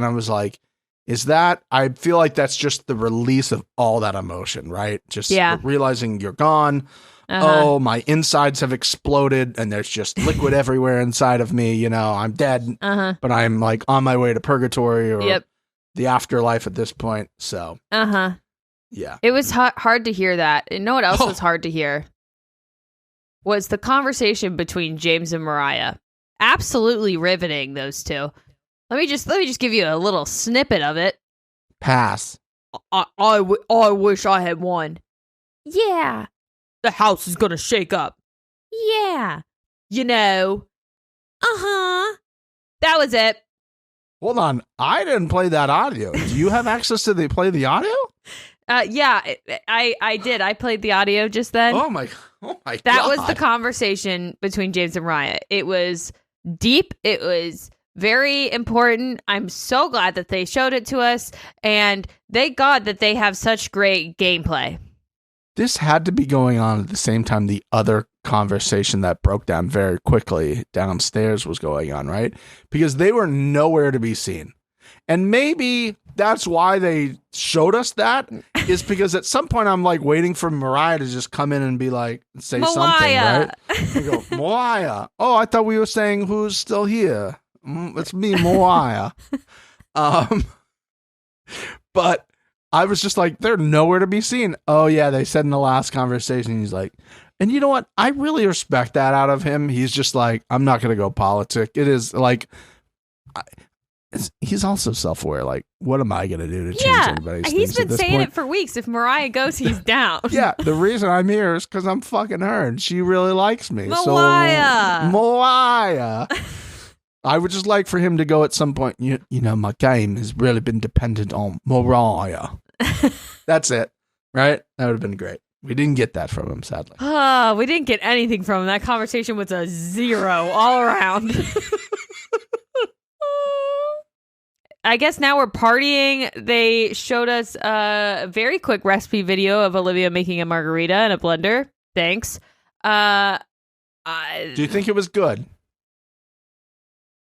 I was like, I feel like that's just the release of all that emotion, right? Just realizing you're gone. Oh, my insides have exploded and there's just liquid everywhere inside of me. You know, I'm dead, but I'm like on my way to purgatory or the afterlife at this point. So, yeah. It was hard to hear that. And you know what else was hard to hear? Was the conversation between James and Mariah. Absolutely riveting, those two. Let me just give you a little snippet of it. Pass. I wish I had won. Yeah. The house is gonna shake up. Yeah. You know. That was it. Hold on. I didn't play that audio. Do you have access to the audio? Yeah, I did. I played the audio just then. Oh my God. That was the conversation between James and Mariah. It was deep. It was very important. I'm so glad that they showed it to us. And thank God that they have such great gameplay. This had to be going on at the same time the other conversation that broke down very quickly downstairs was going on, right? Because they were nowhere to be seen. And maybe that's why they showed us that, is because at some point I'm like waiting for Mariah to just come in and be like, say something, right? I go, Mariah. Oh, I thought we were saying who's still here. It's me, Mariah. But I was just like, they're nowhere to be seen. Oh, yeah, they said in the last conversation, he's like, and you know what? I really respect that out of him. He's just like, I'm not going to go politic. It is like, he's also self-aware. Like, what am I going to do to change anybody's he's things been saying it for weeks. If Mariah goes, he's down. Yeah, the reason I'm here is because I'm fucking her, and she really likes me. Mariah. So, Mariah. I would just like for him to go at some point, you know, my game has really been dependent on Mariah. That's it, right? That would have been great. We didn't get that from him, sadly. We didn't get anything from him. That conversation was a 0 all around. I guess now we're partying. They showed us a very quick recipe video of Olivia making a margarita in a blender. Thanks. Do you think it was good?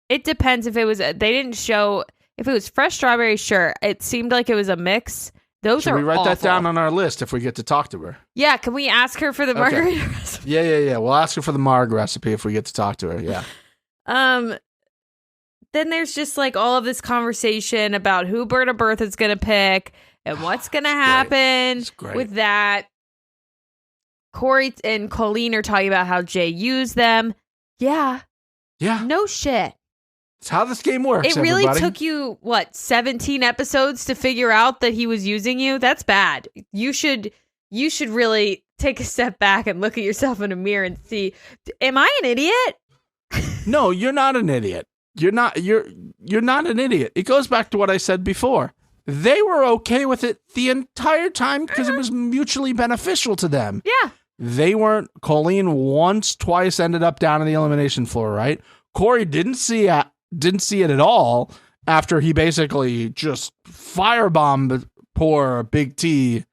It depends if it was. They didn't show if it was fresh strawberry. Sure, it seemed like it was a mix. Those Should are. we write awful. that down on our list if we get to talk to her? Yeah, can we ask her for the margarita recipe? Yeah. We'll ask her for the marg recipe if we get to talk to her. Yeah. Then there's just like all of this conversation about who Bertha's gonna pick and what's gonna happen with that. Corey and Colleen are talking about how Jay used them. Yeah. No shit. It's how this game works. It really everybody. took you, 17 episodes to figure out that he was using you? That's bad. You should really take a step back and look at yourself in a mirror and see, am I an idiot? No, you're not an idiot. You're not an idiot. It goes back to what I said before. They were okay with it the entire time because it was mutually beneficial to them. Yeah. They weren't. Colleen twice ended up down on the elimination floor, right? Corey didn't see it at all after he basically just firebombed poor Big T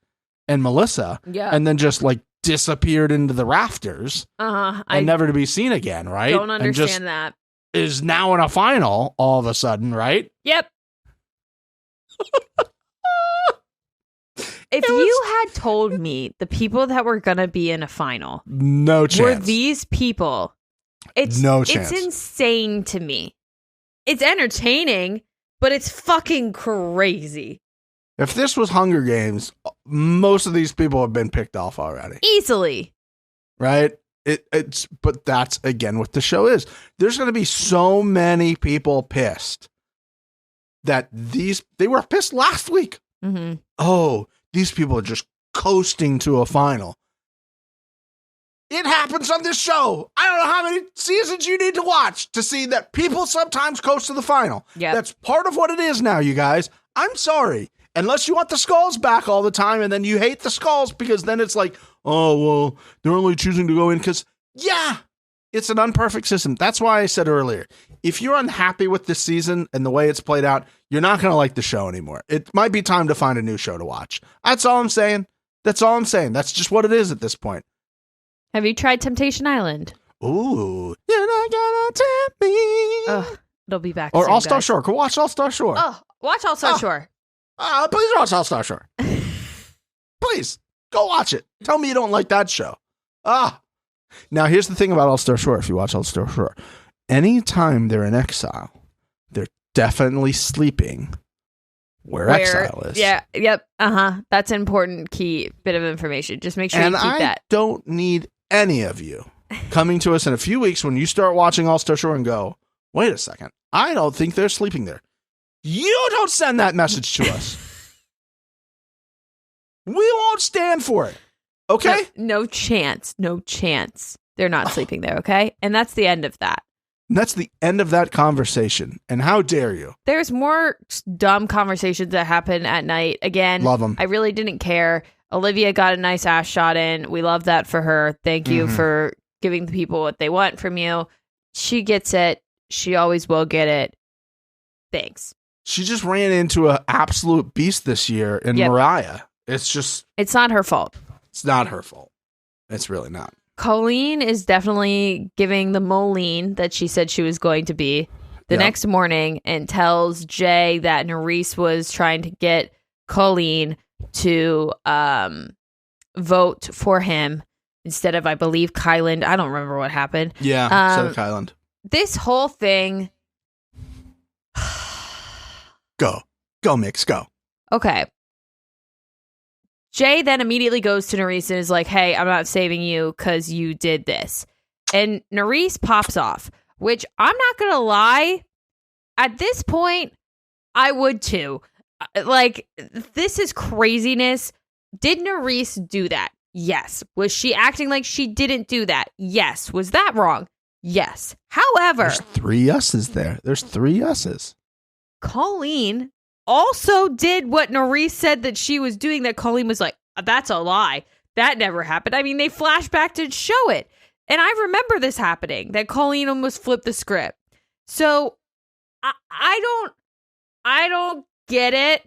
and Melissa. Yeah. And then just like disappeared into the rafters. And never to be seen again, right? Don't understand that. Is now in a final all of a sudden, right? Yep. If you had told me the people that were going to be in a final no chance. were these people, no chance. It's insane to me. It's entertaining, but it's fucking crazy. If this was Hunger Games, most of these people have been picked off already. Easily. Right? But that's again what the show is. There's going to be so many people pissed that they were pissed last week. Mm-hmm. Oh, these people are just coasting to a final. It happens on this show. I don't know how many seasons you need to watch to see that people sometimes coast to the final. Yep. That's part of what it is now, you guys. I'm sorry. Unless you want the skulls back all the time and then you hate the skulls because then it's like, oh, well, they're only choosing to go in because, yeah, it's an unperfect system. That's why I said earlier, if you're unhappy with this season and the way it's played out, you're not going to like the show anymore. It might be time to find a new show to watch. That's all I'm saying. That's all I'm saying. That's just what it is at this point. Have you tried Temptation Island? Ooh, you're not gonna tempt me. Ugh, it'll be back Or soon, All-Star guys. Shore. Go watch All-Star Shore. Oh, watch All-Star Shore. Please watch All-Star Shore. Please, go watch it. Tell me you don't like that show. Now here's the thing about All-Star Shore. If you watch All-Star Shore, anytime they're in exile, they're definitely sleeping where exile is. Yeah, yep, That's an important key bit of information. Just make sure you keep that. Don't need any of you coming to us in a few weeks when you start watching All-Star Shore and go, wait a second, I don't think they're sleeping there. You don't send that message to us. We won't stand for it. Okay? No chance. No chance. They're not sleeping there, okay? And that's the end of that. And that's the end of that conversation. And how dare you? There's more dumb conversations that happen at night. Again, love them. I really didn't care. Olivia got a nice ass shot in. We love that for her. Thank you for giving the people what they want from you. She gets it. She always will get it. Thanks. She just ran into an absolute beast this year in Mariah. It's not her fault. It's not her fault. It's really not. Colleen is definitely giving the Moline that she said she was going to be the next morning and tells Jay that Narisse was trying to get Colleen to vote for him instead of, I believe, Kyland. I don't remember what happened. Yeah, instead of Kyland. This whole thing. Go, Mix, go. Okay. Jay then immediately goes to Narisse and is like, hey, I'm not saving you because you did this. And Narisse pops off, which I'm not going to lie. At this point, I would too. Like, this is craziness. Did Narisse do that? Yes. Was she acting like she didn't do that? Yes. Was that wrong? Yes. However, there's 3 yeses there. There's 3 yeses. Colleen also did what Narisse said that she was doing, that Colleen was like, that's a lie. That never happened. I mean, they flash back to show it. And I remember this happening, that Colleen almost flipped the script. So I don't get it.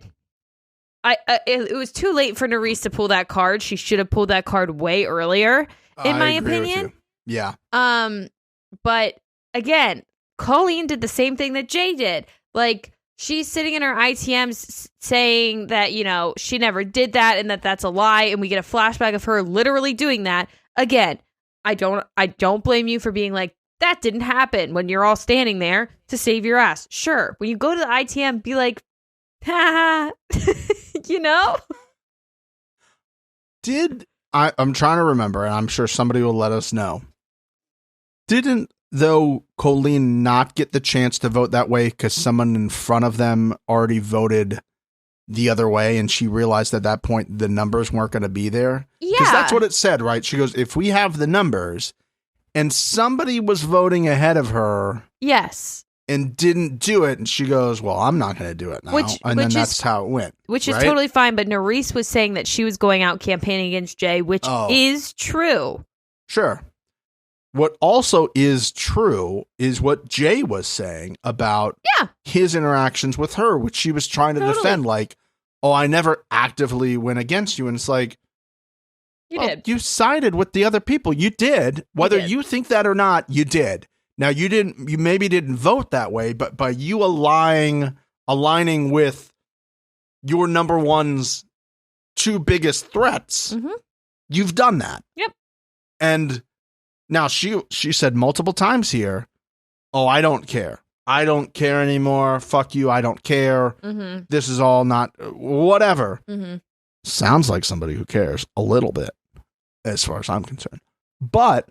It was too late for Narisse to pull that card. She should have pulled that card way earlier, in my opinion. Yeah. But again, Colleen did the same thing that Jay did. Like, she's sitting in her ITMs saying that, you know, she never did that and that that's a lie. And we get a flashback of her literally doing that. Again, I don't blame you for being like, that didn't happen when you're all standing there to save your ass. Sure. When you go to the ITM, be like, ha, you know? I'm trying to remember, and I'm sure somebody will let us know. Didn't, though, Colleen not get the chance to vote that way because someone in front of them already voted the other way, and she realized at that point the numbers weren't going to be there? Yeah. Because that's what it said, right? She goes, if we have the numbers, and somebody was voting ahead of her. Yes. And didn't do it, and she goes, well, I'm not going to do it now. And then that's how it went. Which is right? totally fine, but Narisse was saying that she was going out campaigning against Jay, which is true. Sure. What also is true is what Jay was saying about his interactions with her, which she was trying to defend, like, oh, I never actively went against you. And it's like, you did. You sided with the other people. You did. Whether you think that or not, you did. Now, you maybe didn't vote that way, but by you aligning with your number one's 2 biggest threats, you've done that. Yep. And now she said multiple times here, oh, I don't care. I don't care anymore. Fuck you. I don't care. Mm-hmm. This is all not whatever. Mm-hmm. Sounds like somebody who cares a little bit, as far as I'm concerned. But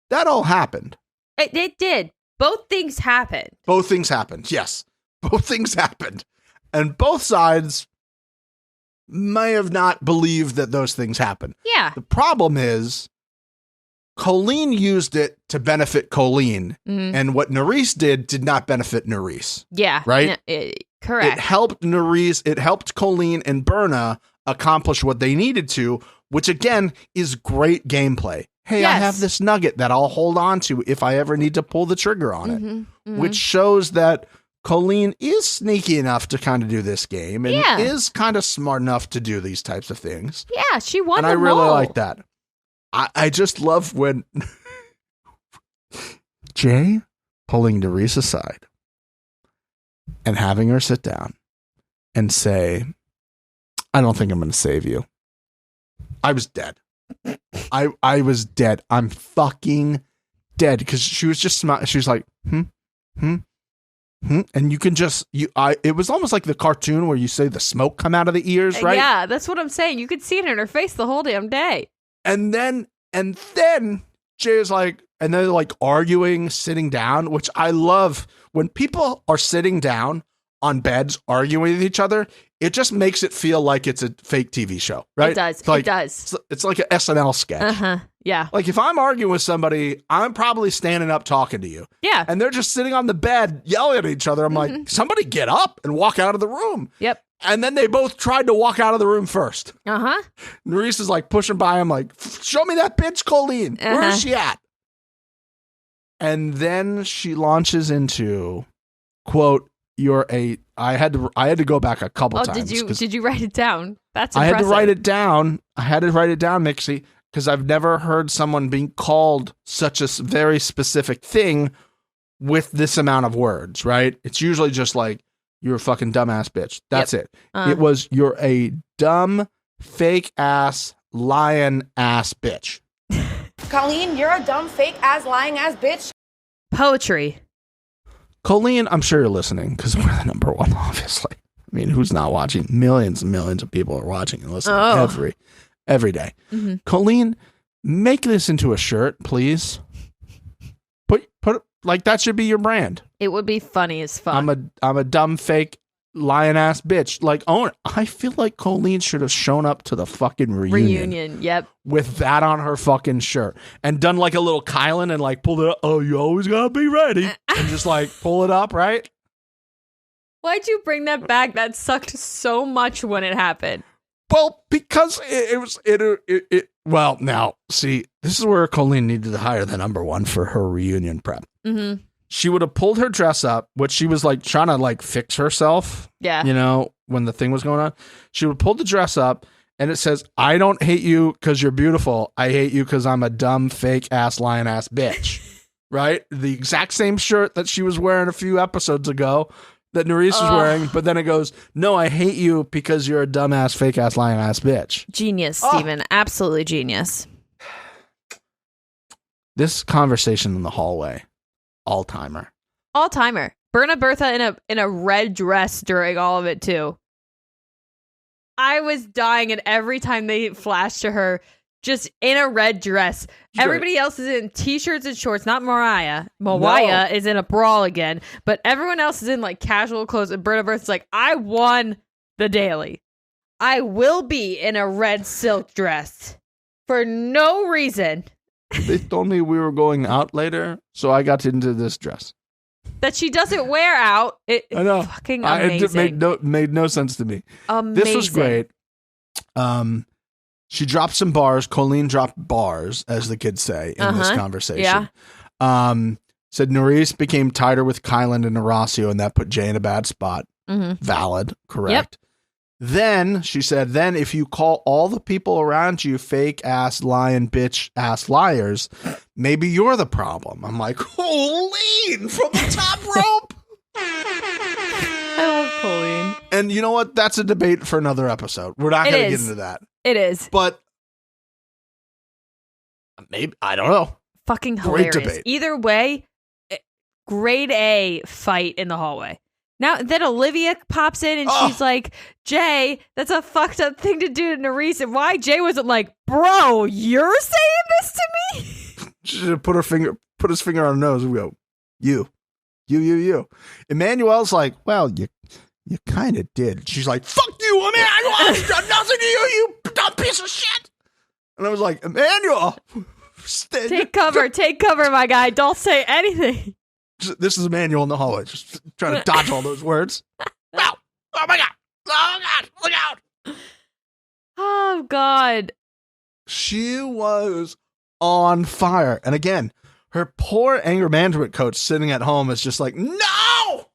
that all happened. It did. Both things happened. Both things happened. Yes. Both things happened. And both sides may have not believed that those things happened. Yeah. The problem is Colleen used it to benefit Colleen. Mm-hmm. And what Narisse did not benefit Narisse. Yeah. Right? Correct. It helped Narisse. It helped Colleen and Berna accomplish what they needed to, which again is great gameplay. Hey, Yes. I have this nugget that I'll hold on to if I ever need to pull the trigger on it, Mm-hmm. which shows that Colleen is sneaky enough to kind of do this game and Yeah. is kind of smart enough to do these types of things. Yeah, she won And I them really all. like that. I just love when Jay pulling Narisse aside and having her sit down and say, I don't think I'm going to save you. I was dead. I was dead. I'm fucking dead. Because she was just she was like, and you can just it was almost like the cartoon where you say the smoke come out of the ears, right? Yeah, that's what I'm saying. You could see it in her face the whole damn day. And then Jay is like, and they're like arguing, sitting down, which I love. When people are sitting down on beds arguing with each other, it just makes it feel like it's a fake TV show, right? It does. Like, it does. It's like an SNL sketch. Uh-huh. Yeah. Like if I'm arguing with somebody, I'm probably standing up talking to you. Yeah. And they're just sitting on the bed yelling at each other. I'm like, somebody get up and walk out of the room. Yep. And then they both tried to walk out of the room first. Uh-huh. Narisse is like pushing by him like, show me that bitch, Colleen. Where is she at? And then she launches into, quote, I had to go back a couple times. Did you write it down? That's I impressive. had to write it down. Mixie, because I've never heard someone being called such a very specific thing with this amount of words, right? It's usually just like, you're a fucking dumbass bitch. That's it. It was, you're a dumb, fake ass, lying ass bitch. Colleen, you're a dumb, fake ass, lying ass bitch. Poetry. Colleen, I'm sure you're listening because we're the number one, obviously. I mean, who's not watching? Millions and millions of people are watching and listening every day. Mm-hmm. Colleen, make this into a shirt, please. Put like that should be your brand. It would be funny as fuck. I'm a dumb, fake, lying ass bitch. Like, own it. I feel like Colleen should have shown up to the fucking reunion. Yep. With that on her fucking shirt and done like a little Kylan and like pulled it up. Oh, you always gotta be ready. And just like pull it up, right? Why'd you bring that back? That sucked so much when it happened. Well, because well, now, see, this is where Colleen needed to hire the number one for her reunion prep. Mm-hmm. She would have pulled her dress up, which she was like trying to like fix herself. Yeah. You know, when the thing was going on. She would pull the dress up and it says, I don't hate you because you're beautiful. I hate you because I'm a dumb, fake ass, lying ass bitch. Right? The exact same shirt that she was wearing a few episodes ago that Narisse was wearing, but then it goes, no, I hate you because you're a dumbass, fake ass, lying ass bitch. Genius, Steven. Absolutely genius. This conversation in the hallway, all-timer. All-timer. Berna Bertha in a red dress during all of it, too. I was dying, and every time they flashed to her, just in a red dress. Sure. Everybody else is in t-shirts and shorts, not Mariah. Mariah is in a brawl again, but everyone else is in like casual clothes, and Berna Bertha's like, I won the daily. I will be in a red silk dress for no reason. They told me we were going out later, so I got into this dress. That she doesn't wear out. It I know. fucking amazing. It made no sense to me. Amazing. This was great. She dropped some bars. Colleen dropped bars, as the kids say in this conversation. Yeah. Said Narisse became tighter with Kylan and Horacio, and that put Jay in a bad spot. Mm-hmm. Valid. Correct. Yep. Then she said, then if you call all the people around you fake ass, lying, bitch ass liars, maybe you're the problem. I'm like, Colleen from the top rope. I love Colleen. And you know what? That's a debate for another episode. We're not going to get into that. It is. But maybe, I don't know. Fucking hilarious. Great debate. Either way, grade A fight in the hallway. Now then Olivia pops in and she's like, Jay, that's a fucked up thing to do to Narisse. And why Jay wasn't like, bro, you're saying this to me? She should put his finger on her nose and go, you. Emmanuel's like, well, you kind of did. She's like, fuck you, Emmanuel. I've done nothing to you, you dumb piece of shit. And I was like, Emmanuel. Take cover, my guy. Don't say anything. This is Emmanuel in the hallway, just trying to dodge all those words. Wow. Oh my God. Oh God. Look out. Oh God. She was on fire. And again, her poor anger management coach sitting at home is just like, no.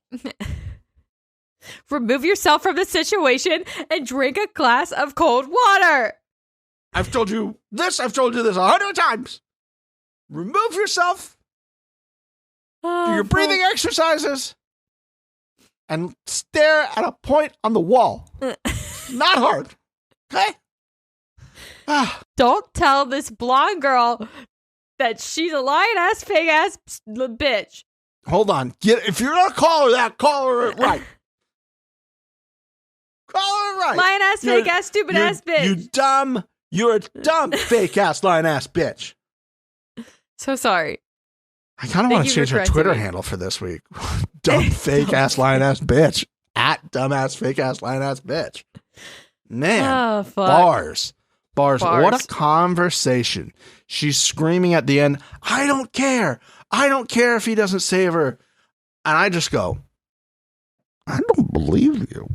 Remove yourself from the situation and drink a glass of cold water. I've told you this 100 times. Remove yourself. Do your breathing exercises and stare at a point on the wall. Not hard. Okay? Don't tell this blonde girl that she's a lying-ass, fake-ass bitch. Hold on. If you're going to call her that, call her it right. Call her right. Lying-ass, fake-ass, stupid-ass bitch. You're a dumb, fake-ass, lying-ass bitch. So sorry. I kind of want to change her Twitter handle for this week. Dumb, fake-ass, lying-ass bitch. At dumbass, fake-ass, lying-ass bitch. Man, bars. What a conversation. She's screaming at the end, I don't care. I don't care if he doesn't save her. And I just go, I don't believe you.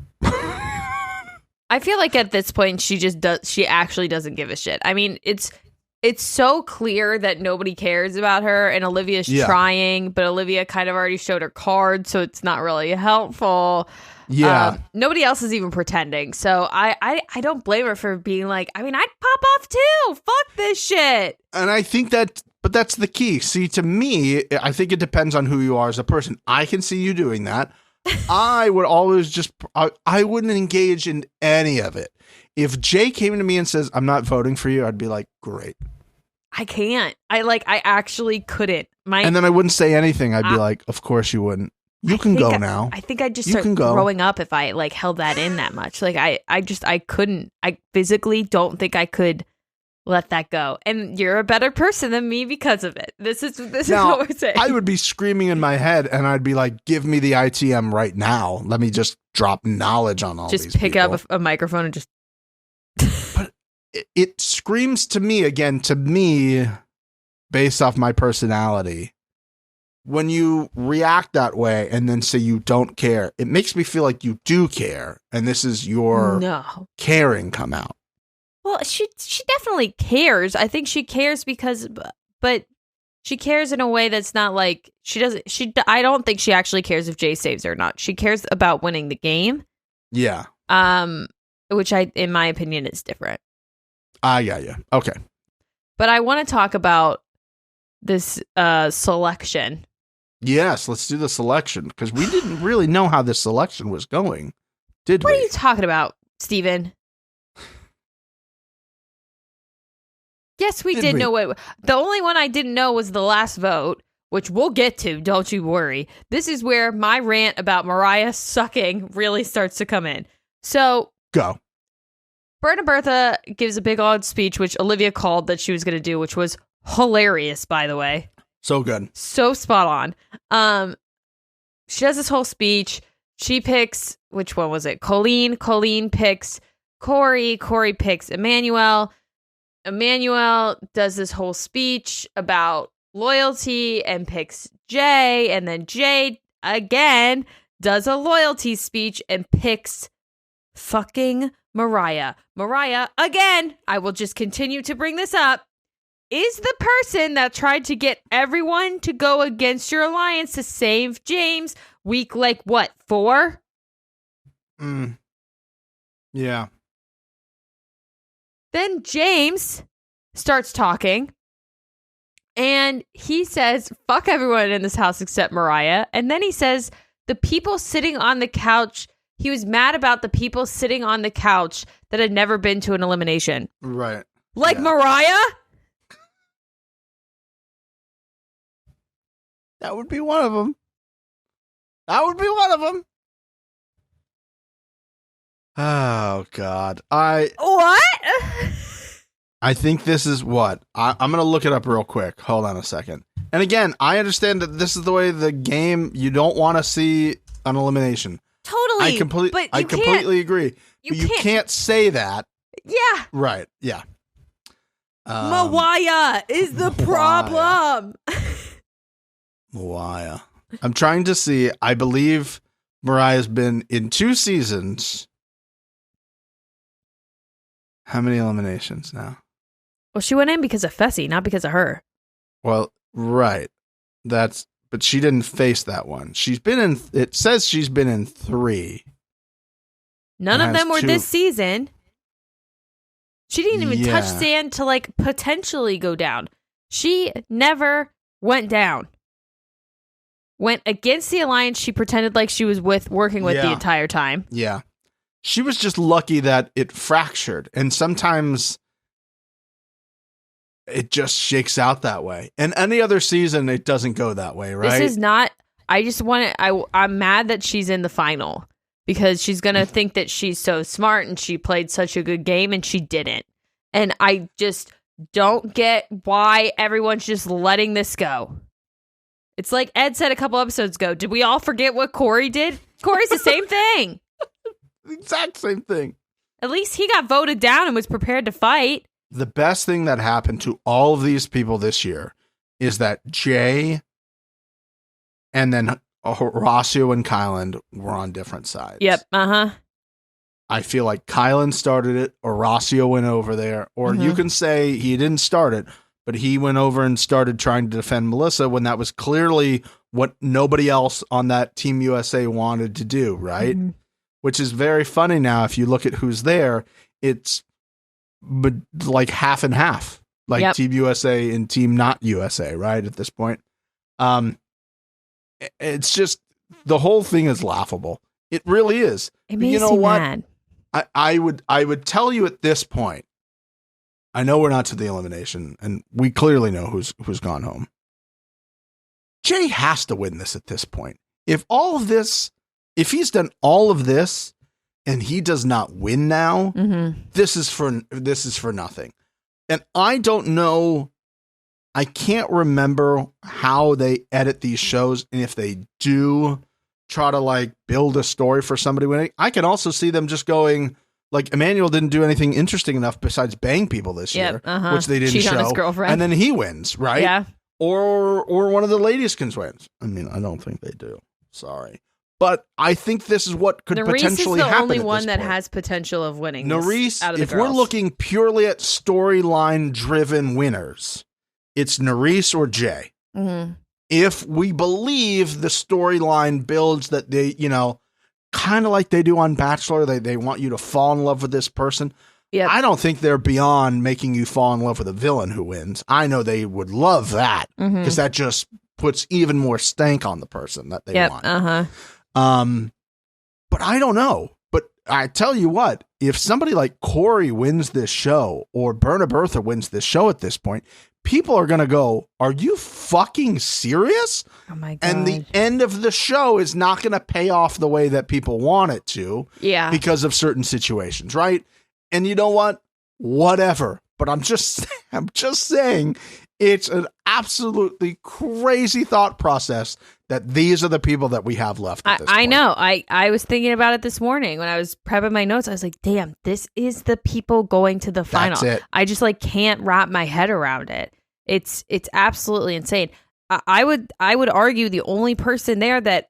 I feel like at this point, she actually doesn't give a shit. I mean, it's so clear that nobody cares about her, and Olivia's trying, but Olivia kind of already showed her card, so it's not really helpful. Yeah. Nobody else is even pretending. So I don't blame her for being like, I mean, I'd pop off too. Fuck this shit. And I think but that's the key. See, to me, I think it depends on who you are as a person. I can see you doing that. I would always I wouldn't engage in any of it. If Jay came to me and says, I'm not voting for you, I'd be like, great. I can't. I actually couldn't. And then I wouldn't say anything. I'd be like, of course you wouldn't. You can go now. I think I'd just start throwing up if I like held that in that much. Like I couldn't. I physically don't think I could let that go. And you're a better person than me because of it. This is what we're saying. I would be screaming in my head and I'd be like, give me the ITM right now. Let me just drop knowledge on all these people. Just pick up a microphone and just But it screams to me, based off my personality, when you react that way and then say you don't care, it makes me feel like you do care. And this is your caring come out. Well, she definitely cares. I think she cares but she cares in a way that's not like I don't think she actually cares if Jay saves her or not. She cares about winning the game. Yeah. Which in my opinion, is different. Yeah. Okay. But I want to talk about this selection. Yes, let's do the selection because we didn't really know how this selection was going, did we? What are you talking about, Steven? Yes, we did know what. The only one I didn't know was the last vote, which we'll get to. Don't you worry. This is where my rant about Mariah sucking really starts to come in. So go. Berta Bertha gives a big old speech, which Olivia called that she was going to do, which was hilarious, by the way. So good. So spot on. She does this whole speech. She picks, which one was it? Colleen. Colleen picks Corey. Corey picks Emmanuel. Emmanuel does this whole speech about loyalty and picks Jay. And then Jay, again, does a loyalty speech and picks fucking Mariah. Mariah, again, I will just continue to bring this up, is the person that tried to get everyone to go against your alliance to save James week, 4? Yeah. Then James starts talking and he says, fuck everyone in this house except Mariah. And then he says, the people sitting on the couch, he was mad about the people sitting on the couch that had never been to an elimination. Right. Mariah? That would be one of them. That would be one of them. Oh, God. What? I think this is what? I'm going to look it up real quick. Hold on a second. And again, I understand that this is the way the game, you don't want to see an elimination. Totally. I completely agree. But you can't say that. Yeah. Right. Yeah. Mariah is the problem. Mariah. I'm trying to see. I believe Mariah's been in 2 seasons. How many eliminations now? Well, she went in because of Fessy, not because of her. Well, right. But she didn't face that one. It says she's been in 3. None of them were this season. She didn't even touch sand to like potentially go down. She never went down. Went against the alliance she pretended like she was working with the entire time. Yeah. She was just lucky that it fractured. And sometimes it just shakes out that way. And any other season, it doesn't go that way, right? This is not... I'm mad that she's in the final. Because she's going to think that she's so smart and she played such a good game and she didn't. And I just don't get why everyone's just letting this go. It's like Ed said a couple episodes ago. Did we all forget what Corey did? Corey's the same thing. Exact same thing. At least he got voted down and was prepared to fight. The best thing that happened to all of these people this year is that Jay and then Horacio and Kylan were on different sides. Yep. Uh-huh. I feel like Kylan started it, Horacio went over there, or you can say he didn't start it, but he went over and started trying to defend Melissa when that was clearly what nobody else on that Team USA wanted to do, right? Mm-hmm. Which is very funny now. If you look at who's there, it's like half and half, like Team USA and Team Not USA, right? At this point. It's just, the whole thing is laughable. It really is. It makes you mad. I would tell you at this point, I know we're not to the elimination, and we clearly know who's gone home. Jay has to win this at this point. If he's done all of this and he does not win now, this is for nothing. And I don't know, I can't remember how they edit these shows, and if they do try to like build a story for somebody winning, I can also see them just going like, Emmanuel didn't do anything interesting enough besides bang people this year, which they didn't show, on his girlfriend. And then he wins, right? Yeah. Or one of the ladies can win. I mean, I don't think they do. Sorry. But I think this is what could potentially happen. Narisse is the only one that has potential of winning. Narisse, out of the if girls. we're looking purely at storyline driven winners, it's Narisse or Jay. Mm-hmm. If we believe the storyline builds that they, kind of like they do on Bachelor, they want you to fall in love with this person. Yep. I don't think they're beyond making you fall in love with a villain who wins. I know they would love that because that just puts even more stank on the person that they want. But I don't know. But I tell you what, if somebody like Corey wins this show or Berna Bertha wins this show at this point, people are going to go, are you fucking serious? Oh my God. And the end of the show is not going to pay off the way that people want it to. Yeah. Because of certain situations, right? And you know what? Whatever. But I'm just saying it's an absolutely crazy thought process that these are the people that we have left at this point. I know. I was thinking about it this morning when I was prepping my notes. I was like, damn, this is the people going to the final. That's it. I just can't wrap my head around it. It's absolutely insane. I would argue the only person there that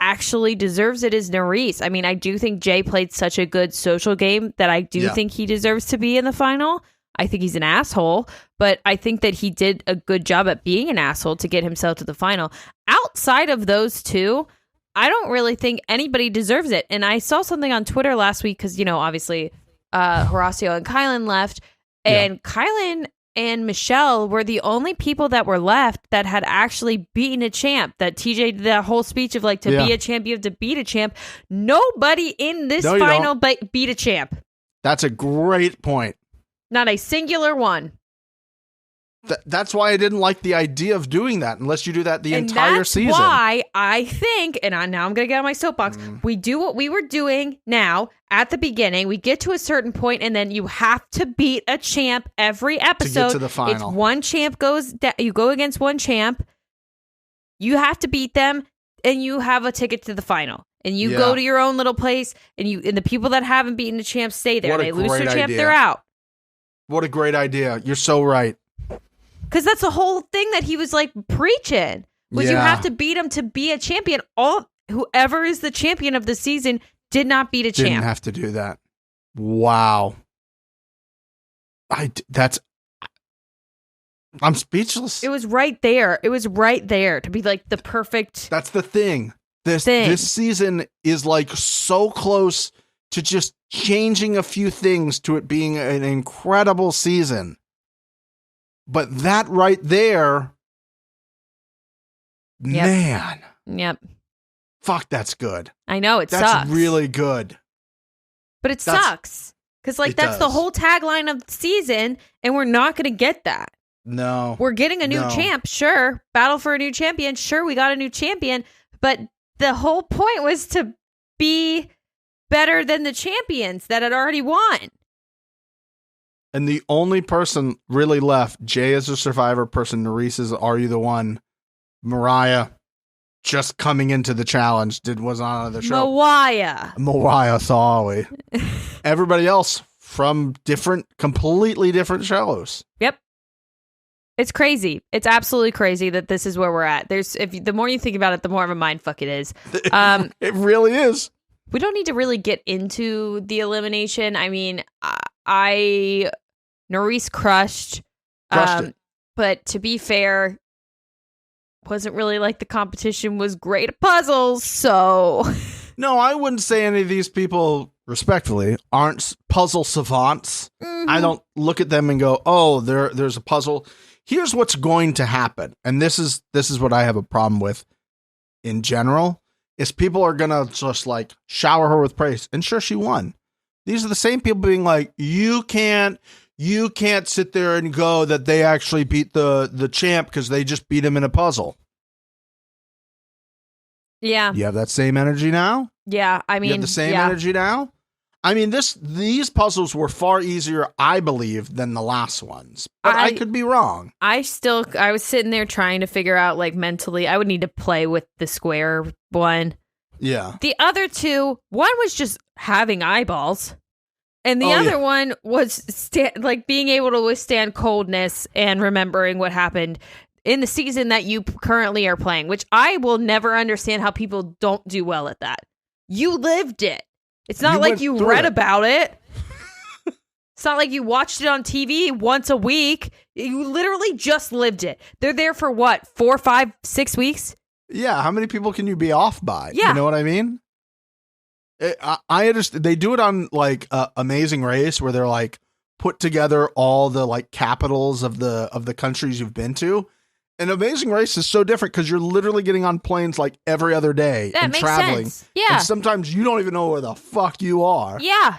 actually deserves it is Narisse. I mean, I do think Jay played such a good social game that I do think he deserves to be in the final. I think he's an asshole, but I think that he did a good job at being an asshole to get himself to the final. Outside of those two, I don't really think anybody deserves it. And I saw something on Twitter last week because, obviously Horacio and Kylan left, and Kylan and Michelle were the only people that were left that had actually beaten a champ. That TJ did that whole speech of to be a champ, you have to beat a champ. Nobody in this final beat a champ. That's a great point. Not a singular one. That's why I didn't like the idea of doing that unless you do that the entire season. That's why I think, and now I'm going to get on my soapbox, we do what we were doing now at the beginning. We get to a certain point, and then you have to beat a champ every episode. To get to the final. It's one champ goes down. You go against one champ. You have to beat them, and you have a ticket to the final. And you go to your own little place, and the people that haven't beaten the champ stay there. They lose their champ, they're out. What a great idea. You're so right. Because that's the whole thing that he was like preaching, was you have to beat him to be a champion. Whoever is the champion of the season did not beat a champ. Didn't have to do that. Wow. I'm speechless. It was right there. It was right there to be like the perfect. That's the thing. This season is like so close to just changing a few things to it being an incredible season. But that right there, man. Yep. Fuck, that's good. I know, sucks. That's really good. But it sucks. Because that's the whole tagline of the season, and we're not going to get that. No. We're getting a new champ, sure. Battle for a new champion, sure, we got a new champion. But the whole point was to be better than the champions that had already won. And the only person really left, Jay is a survivor person, Narisse is Are You the One, Mariah just coming into the challenge was on the show. Mariah, sorry. Everybody else from completely different shows. Yep. It's crazy. It's absolutely crazy that this is where we're at. The more you think about it, the more of a mindfuck it is. It really is. We don't need to really get into the elimination. I mean, Narisse crushed it. But to be fair, wasn't really like the competition was great at puzzles, so. No, I wouldn't say any of these people, respectfully, aren't puzzle savants. Mm-hmm. I don't look at them and go, oh, there's a puzzle. Here's what's going to happen. And this is what I have a problem with in general, is people are going to just like shower her with praise. And sure, she won. These are the same people being like, you can't sit there and go that they actually beat the champ because they just beat him in a puzzle. Yeah. You have that same energy now? Yeah, I mean, you have the same energy now? I mean, these puzzles were far easier, I believe, than the last ones. But I could be wrong. I was sitting there trying to figure out, like, mentally, I would need to play with the square one. Yeah. The other two, one was just having eyeballs. And the other one was being able to withstand coldness and remembering what happened in the season that you currently are playing, which I will never understand how people don't do well at that. You lived it. It's not like you read about it. It's not like you watched it on TV once a week. You literally just lived it. They're there for what, 4, 5, 6 weeks? Yeah. How many people can you be off by? Yeah. You know what I mean? I understand. They do it on like Amazing Race, where they're like put together all the like capitals of the countries you've been to. And Amazing Race is so different because you're literally getting on planes like every other day and traveling. Sense. Yeah. And sometimes you don't even know where the fuck you are. Yeah.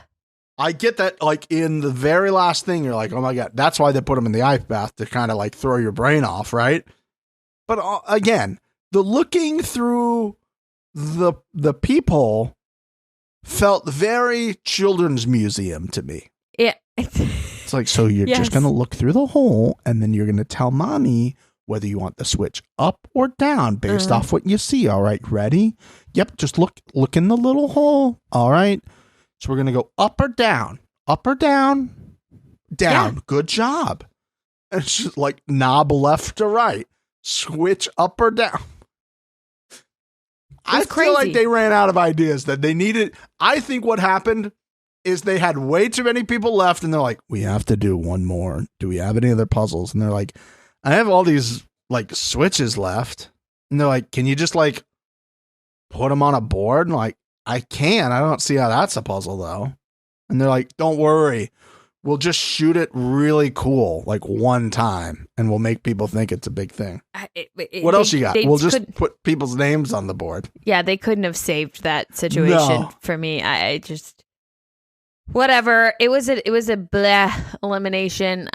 I get that, like in the very last thing, you're like, oh my God, that's why they put them in the ice bath, to kind of like throw your brain off, right? But again, the looking through the peephole felt very children's museum to me. Yeah. It's like, so you're just going to look through the hole and then you're going to tell mommy whether you want the switch up or down based off what you see. All right, ready? Yep, just look in the little hole. All right. So we're going to go up or down, down. Yeah. Good job. And it's just like knob left or right, switch up or down. I feel like they ran out of ideas that they needed. I think what happened is they had way too many people left and they're like, we have to do one more. Do we have any other puzzles? And they're like, I have all these like switches left. And they're like, can you just like put them on a board? And like, I can. I don't see how that's a puzzle though. And they're like, don't worry. We'll just shoot it really cool, like one time, and we'll make people think it's a big thing. What else you got? We'll just put people's names on the board. Yeah, they couldn't have saved that situation for me. I just, whatever. It was a blah elimination.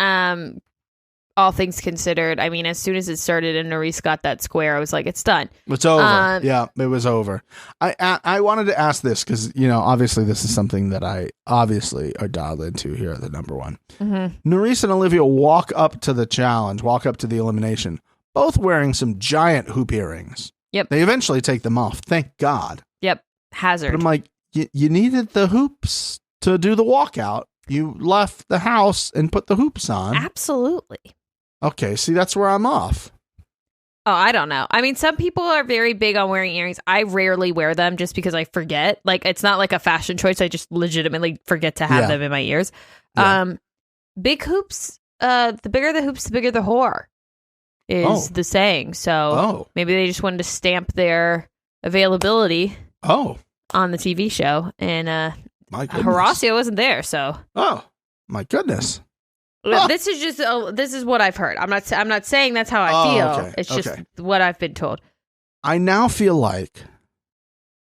all things considered, I mean, as soon as it started and Narisse got that square, I was like, it's done. It's over. Yeah, it was over. I wanted to ask this because, obviously this is something that I obviously are dialed into here at the number one. Mm-hmm. Narisse and Olivia walk up to the challenge, walk up to the elimination, both wearing some giant hoop earrings. Yep. They eventually take them off. Thank God. Yep. Hazard. But I'm like, you needed the hoops to do the walkout. You left the house and put the hoops on. Absolutely. Okay, see, that's where I'm off. Oh, I don't know. I mean, some people are very big on wearing earrings. I rarely wear them just because I forget. Like, it's not like a fashion choice. I just legitimately forget to have them in my ears. Yeah. Big hoops, the bigger the hoops, the bigger the whore is the saying. So maybe they just wanted to stamp their availability on the TV show. And my goodness. Horacio wasn't there, so. Oh, my goodness. This is just this is what I've heard. I'm not saying that's how I feel. Okay. It's just what I've been told. I now feel like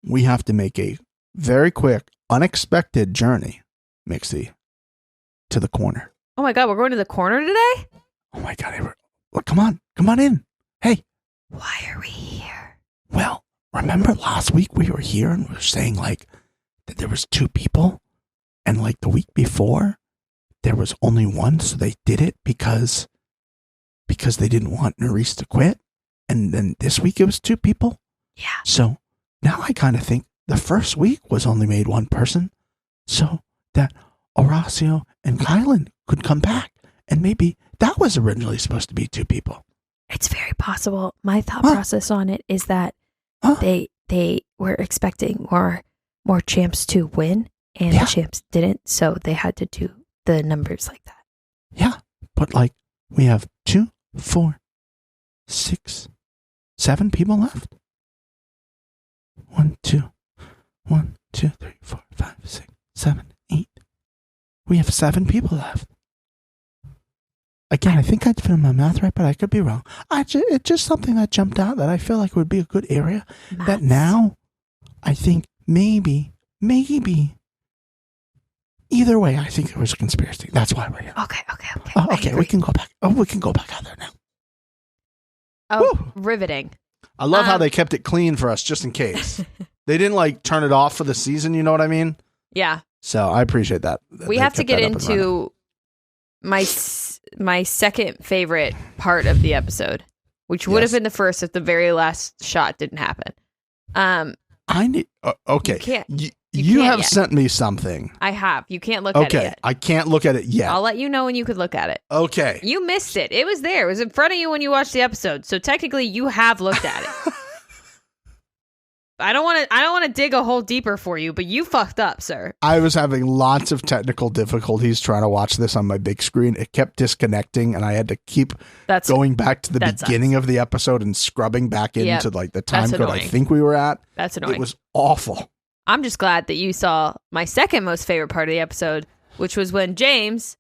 we have to make a very quick, unexpected journey, Mixie, to the corner. Oh my God, we're going to the corner today? Oh my God, look, come on in. Hey, why are we here? Well, remember last week we were here and we were saying like that there was 2 people, and like the week before there was only one, so they did it because they didn't want Narisse to quit. And then this week it was 2 people. Yeah. So now I kind of think the first week was only made 1 person, so that Horacio and Kylan could come back. And maybe that was originally supposed to be 2 people. It's very possible. My thought process on it is that they were expecting more champs to win, and the champs didn't, so they had to do the numbers like that. Yeah, but like we have 2, 4, 6, 7 people left. 1, 2, 3, 4, 5, 6, 7, 8. We have 7 people left. Again, I think I did my math right, but I could be wrong. It's just something that jumped out that I feel like would be a good area. Maths. That now, I think maybe. Either way, I think it was a conspiracy. That's why we're here. Okay. We can go back. We can go back out there now. Oh, Woo. Riveting. I love how they kept it clean for us, just in case. They didn't like turn it off for the season. You know what I mean? Yeah. So I appreciate that. We have to get into my second favorite part of the episode, which would have been the first if the very last shot didn't happen. I need. Okay. You can't. You can't have yet. sent me something. I have. You can't look at it yet. I can't look at it yet. I'll let you know when you could look at it. Okay. You missed it. It was there. It was in front of you when you watched the episode. So technically, you have looked at it. I don't want to dig a hole deeper for you, but you fucked up, sir. I was having lots of technical difficulties trying to watch this on my big screen. It kept disconnecting, and I had to keep going back to the beginning of the episode and scrubbing back into like the time code I think we were at. That's annoying. It was awful. I'm just glad that you saw my second most favorite part of the episode, which was when James,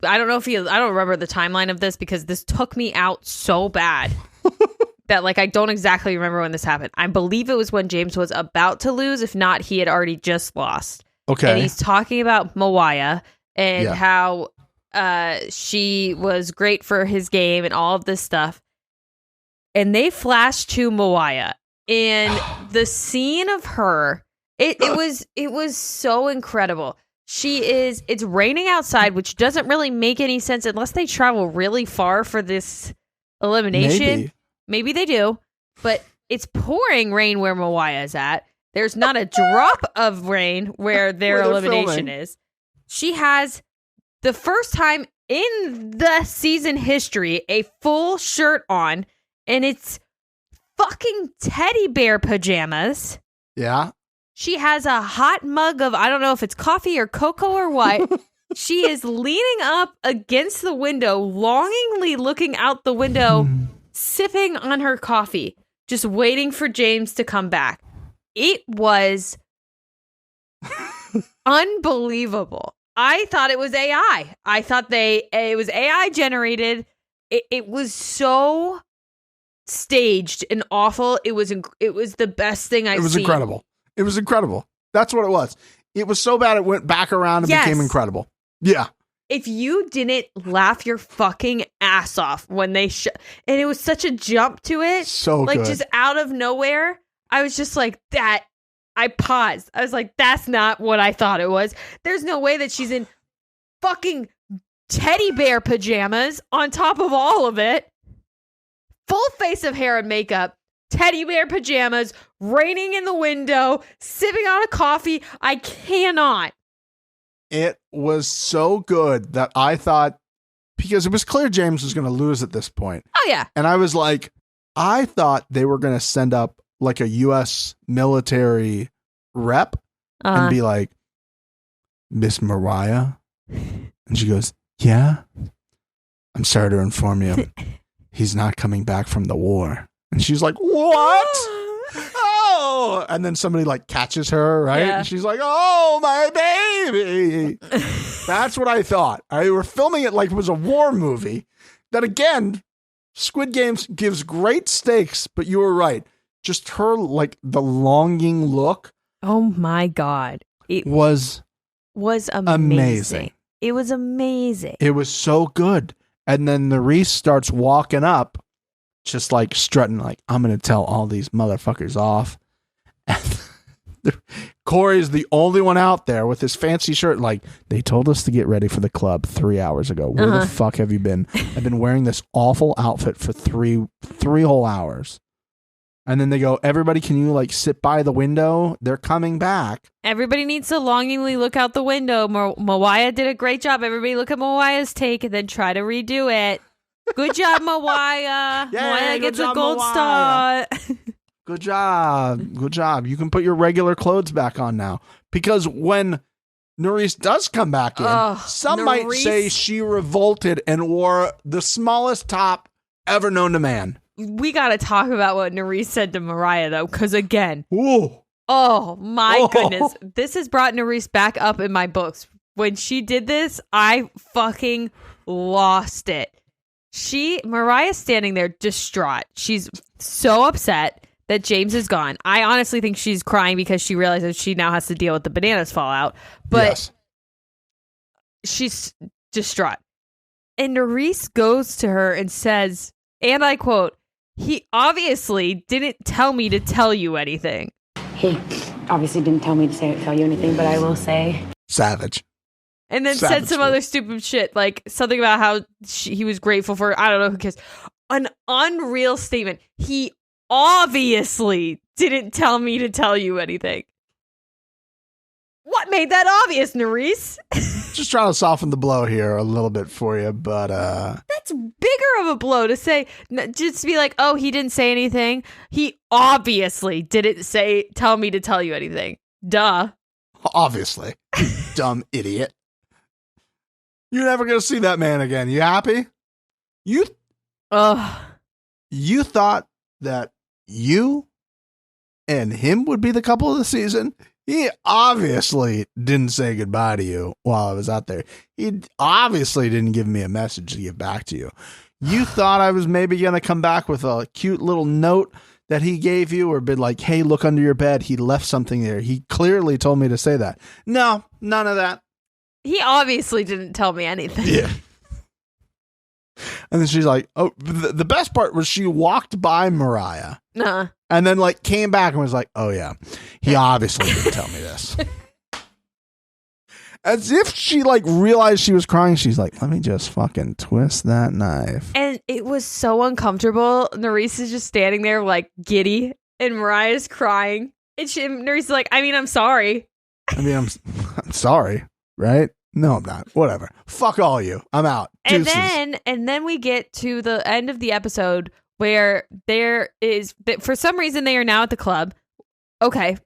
I don't remember the timeline of this because this took me out so bad that like I don't exactly remember when this happened. I believe it was when James was about to lose. If not, he had already just lost. Okay. And he's talking about Mariah and how she was great for his game and all of this stuff. And they flash to Mariah. And the scene of her, it was so incredible. It's raining outside, which doesn't really make any sense unless they travel really far for this elimination. Maybe they do, but it's pouring rain where Mariah is at. There's not a drop of rain where their elimination is. She has the first time in the season history a full shirt on, and it's fucking teddy bear pajamas. Yeah. She has a hot mug of, I don't know if it's coffee or cocoa or what. She is leaning up against the window, longingly looking out the window, sipping on her coffee, just waiting for James to come back. It was unbelievable. I thought it was AI. I thought it was AI generated. It was so staged and awful. It was the best thing I've seen. It was incredible. It was incredible. That's what it was. It was so bad it went back around and became incredible. Yeah. if you didn't laugh your fucking ass off when they and it was such a jump to it, So like good. just out of nowhere, I was just like that. I paused. I was like, that's not what I thought it was. There's no way that she's in fucking teddy bear pajamas on top of all of it. Full face of hair and makeup, teddy bear pajamas, raining in the window, sipping on a coffee. I cannot. It was so good that I thought, because it was clear James was going to lose at this point. Oh, yeah. And I was like, I thought they were going to send up like a U.S. military rep and be like, Miss Mariah. And she goes, yeah, I'm sorry to inform you. He's not coming back from the war. And she's like, what? Oh, and then somebody like catches her, right? Yeah. And she's like, oh, my baby. That's what I thought. I were filming it like it was a war movie. That again, Squid Games gives great stakes, but you were right. Just her, like the longing look. Oh my God. It was amazing. It was amazing. It was so good. And then Narisse starts walking up, just like strutting, like, I'm going to tell all these motherfuckers off. And Corey's the only one out there with his fancy shirt. Like, they told us to get ready for the club 3 hours ago. Where the fuck have you been? I've been wearing this awful outfit for three whole hours. And then they go, everybody, can you like sit by the window? They're coming back. Everybody needs to longingly look out the window. Mariah did a great job. Everybody look at Mariah's take and then try to redo it. Good job, Mariah. Mariah good gets job, a gold Mariah. star. Good job. Good job. You can put your regular clothes back on now. Because when Narisse does come back in, some might say she revolted and wore the smallest top ever known to man. We got to talk about what Narisse said to Mariah, though, because again, Ooh. oh my goodness, this has brought Narisse back up in my books. When she did this, I fucking lost it. Mariah's standing there distraught. She's so upset that James is gone. I honestly think she's crying because she realizes she now has to deal with the bananas fallout. But she's distraught. And Narisse goes to her and says, and I quote, he obviously didn't tell me to tell you anything. He obviously didn't tell me to tell you anything, but I will say. Savage. And then said some other stupid shit, like something about how he was grateful for, I don't know who cares. An unreal statement. He obviously didn't tell me to tell you anything. What made that obvious, Narisse? Just trying to soften the blow here a little bit for you, but that's bigger of a blow to say. Just be like, oh, he didn't say anything. He obviously didn't tell me to tell you anything. Duh. Obviously. Dumb idiot. You're never gonna see that man again. You happy? You thought that you and him would be the couple of the season? He obviously didn't say goodbye to you while I was out there. He obviously didn't give me a message to give back to you. You thought I was maybe going to come back with a cute little note that he gave you or been like, hey, look under your bed. He left something there. He clearly told me to say that. No, none of that. He obviously didn't tell me anything. Yeah. And then she's like, oh, the best part was she walked by Mariah. And then like came back and was like, oh yeah, he obviously didn't tell me this. As if she like realized she was crying. She's like, let me just fucking twist that knife. And it was so uncomfortable. Narisse is just standing there like giddy and Mariah's crying. And Narisse is like, I mean, I'm sorry. I mean, I'm sorry, right? No, I'm not. Whatever. Fuck all you. I'm out. Deuces. And then we get to the end of the episode where there is, for some reason, they are now at the club. Okay.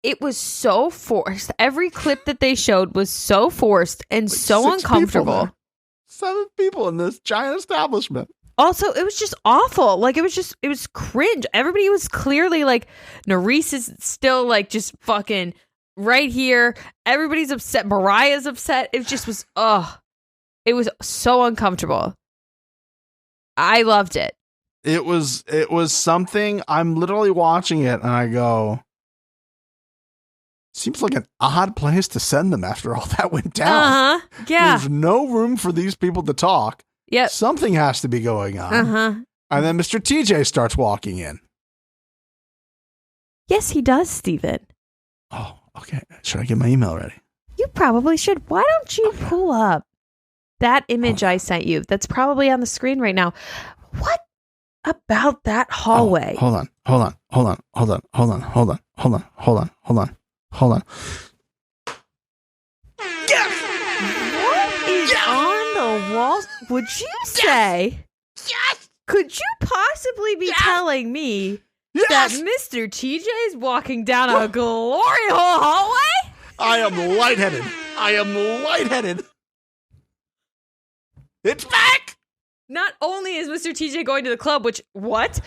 It was so forced. Every clip that they showed was so forced and like so uncomfortable. 7 people in this giant establishment. Also, it was just awful. Like, it was cringe. Everybody was clearly like, Narisse is still like just fucking right here. Everybody's upset. Mariah's upset. It just was, it was so uncomfortable. I loved it. It was something. I'm literally watching it and I go, Seems like an odd place to send them after all that went down. Yeah. There's no room for these people to talk. Yep. Something has to be going on. And then Mr. TJ starts walking in. Yes, he does, Steven. Oh, okay. Should I get my email ready? You probably should. Why don't you pull up that image I sent you? That's probably on the screen right now. What about that hallway? Hold on. What is on the walls? Would you say? Yes! Could you possibly be telling me that Mr. TJ is walking down a glory hole hallway? I am lightheaded. It's back! Not only is Mr. TJ going to the club, which, what?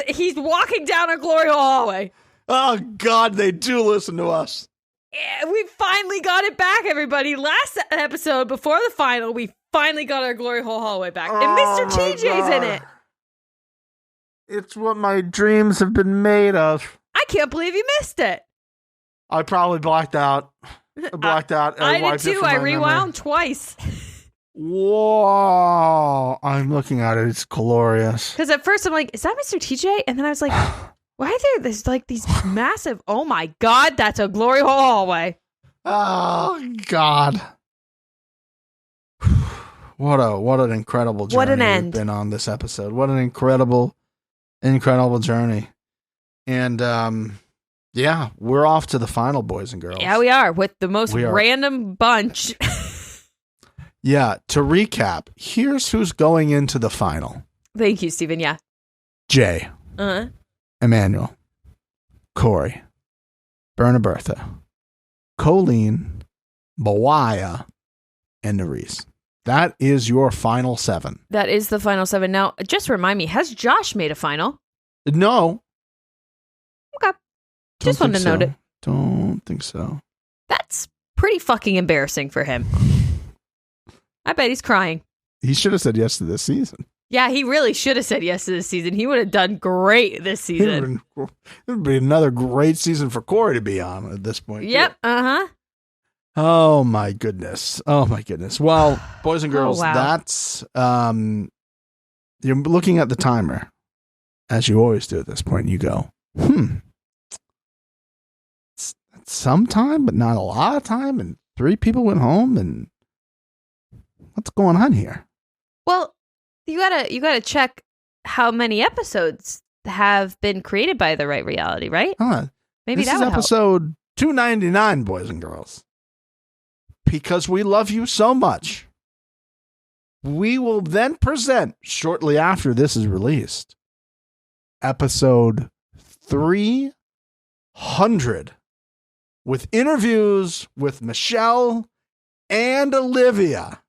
He's walking down a glory hole hallway. Oh, God, they do listen to us. We finally got it back, everybody. Last episode, before the final, we finally got our glory hole hallway back. And Mr. TJ's in it. It's what my dreams have been made of. I can't believe you missed it. I probably blacked out. I did too. I rewound twice. Whoa. I'm looking at it. It's glorious. Because at first I'm like, is that Mr. TJ? And then I was like, why are there these massive, oh my God, that's a glory hole hallway. Oh, God. What an incredible journey What an end. we've been on this episode. What an incredible journey. And yeah, we're off to the final, boys and girls. Yeah, we are, with the most random bunch. Yeah, to recap, here's who's going into the final. Thank you, Steven. Yeah. Jay, Emmanuel, Corey, Bernabertha, Colleen, Mariah, and Narisse. That is your final 7. That is the final 7. Now, just remind me, has Josh made a final? No. Okay. Just wanted to note it. Don't think so. That's pretty fucking embarrassing for him. I bet he's crying. He should have said yes to this season. Yeah, he really should have said yes to this season. He would have done great this season. It would be another great season for Corey to be on at this point. Yep. Oh my goodness. Well, boys and girls, that's you're looking at the timer, as you always do at this point. You go, it's some time, but not a lot of time, and 3 people went home, and what's going on here? Well, you gotta check how many episodes have been created by The Right Reality, right? Maybe this that is would episode 299, boys and girls. Because we love you so much, we will then present, shortly after this is released, episode 300 with interviews with Michelle and Olivia.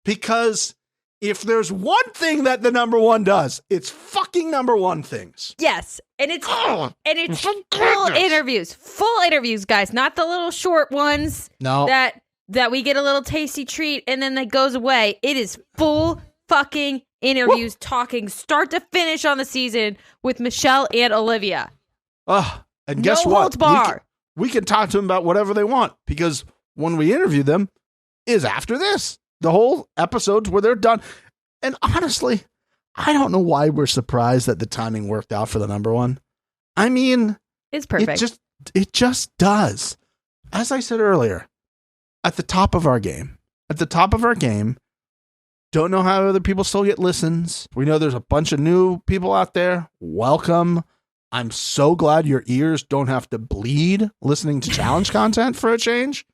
Because if there's one thing that the number one does, it's fucking number one things. Yes. And it's full interviews, guys, not the little short ones. No. That we get a little tasty treat and then that goes away. It is full fucking interviews, talking start to finish on the season with Michelle and Olivia. And guess no what? Holds bar. We can talk to them about whatever they want, because when we interview them is after this. The whole episodes where they're done. And honestly, I don't know why we're surprised that the timing worked out for the number one. I mean, it's perfect. It just does. As I said earlier, at the top of our game. Don't know how other people still get listens. We know there's a bunch of new people out there. Welcome. I'm so glad your ears don't have to bleed listening to challenge content for a change.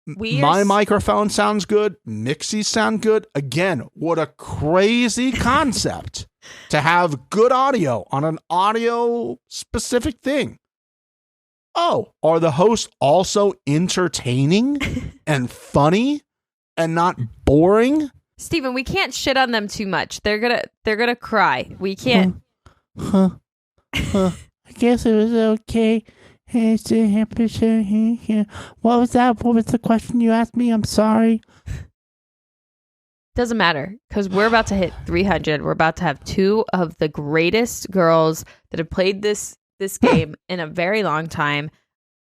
My microphone sounds good. Mixies sound good. Again, what a crazy concept to have good audio on an audio specific thing. Oh, are the hosts also entertaining and funny and not boring? Steven, we can't shit on them too much. They're gonna cry. We can't. I guess it was okay. What was that? What was the question you asked me? I'm sorry. Doesn't matter, because we're about to hit 300. We're about to have 2 of the greatest girls that have played this this game in a very long time.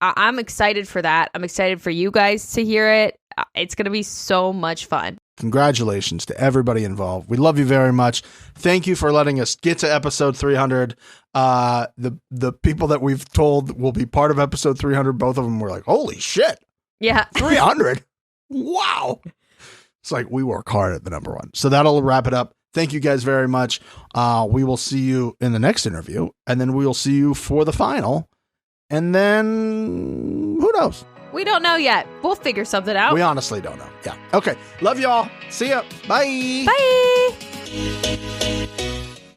I'm excited for that. I'm excited for you guys to hear it. It's going to be so much fun. Congratulations to everybody involved. We love you very much. Thank you for letting us get to episode 300. The people that we've told will be part of episode 300, both of them were like, holy shit. Yeah. 300? Wow. It's like we work hard at the number one. So that'll wrap it up. Thank you guys very much. We will see you in the next interview, and then we will see you for the final. And then who knows? We don't know yet. We'll figure something out. We honestly don't know. Yeah. Okay. Love y'all. See ya. Bye. Bye.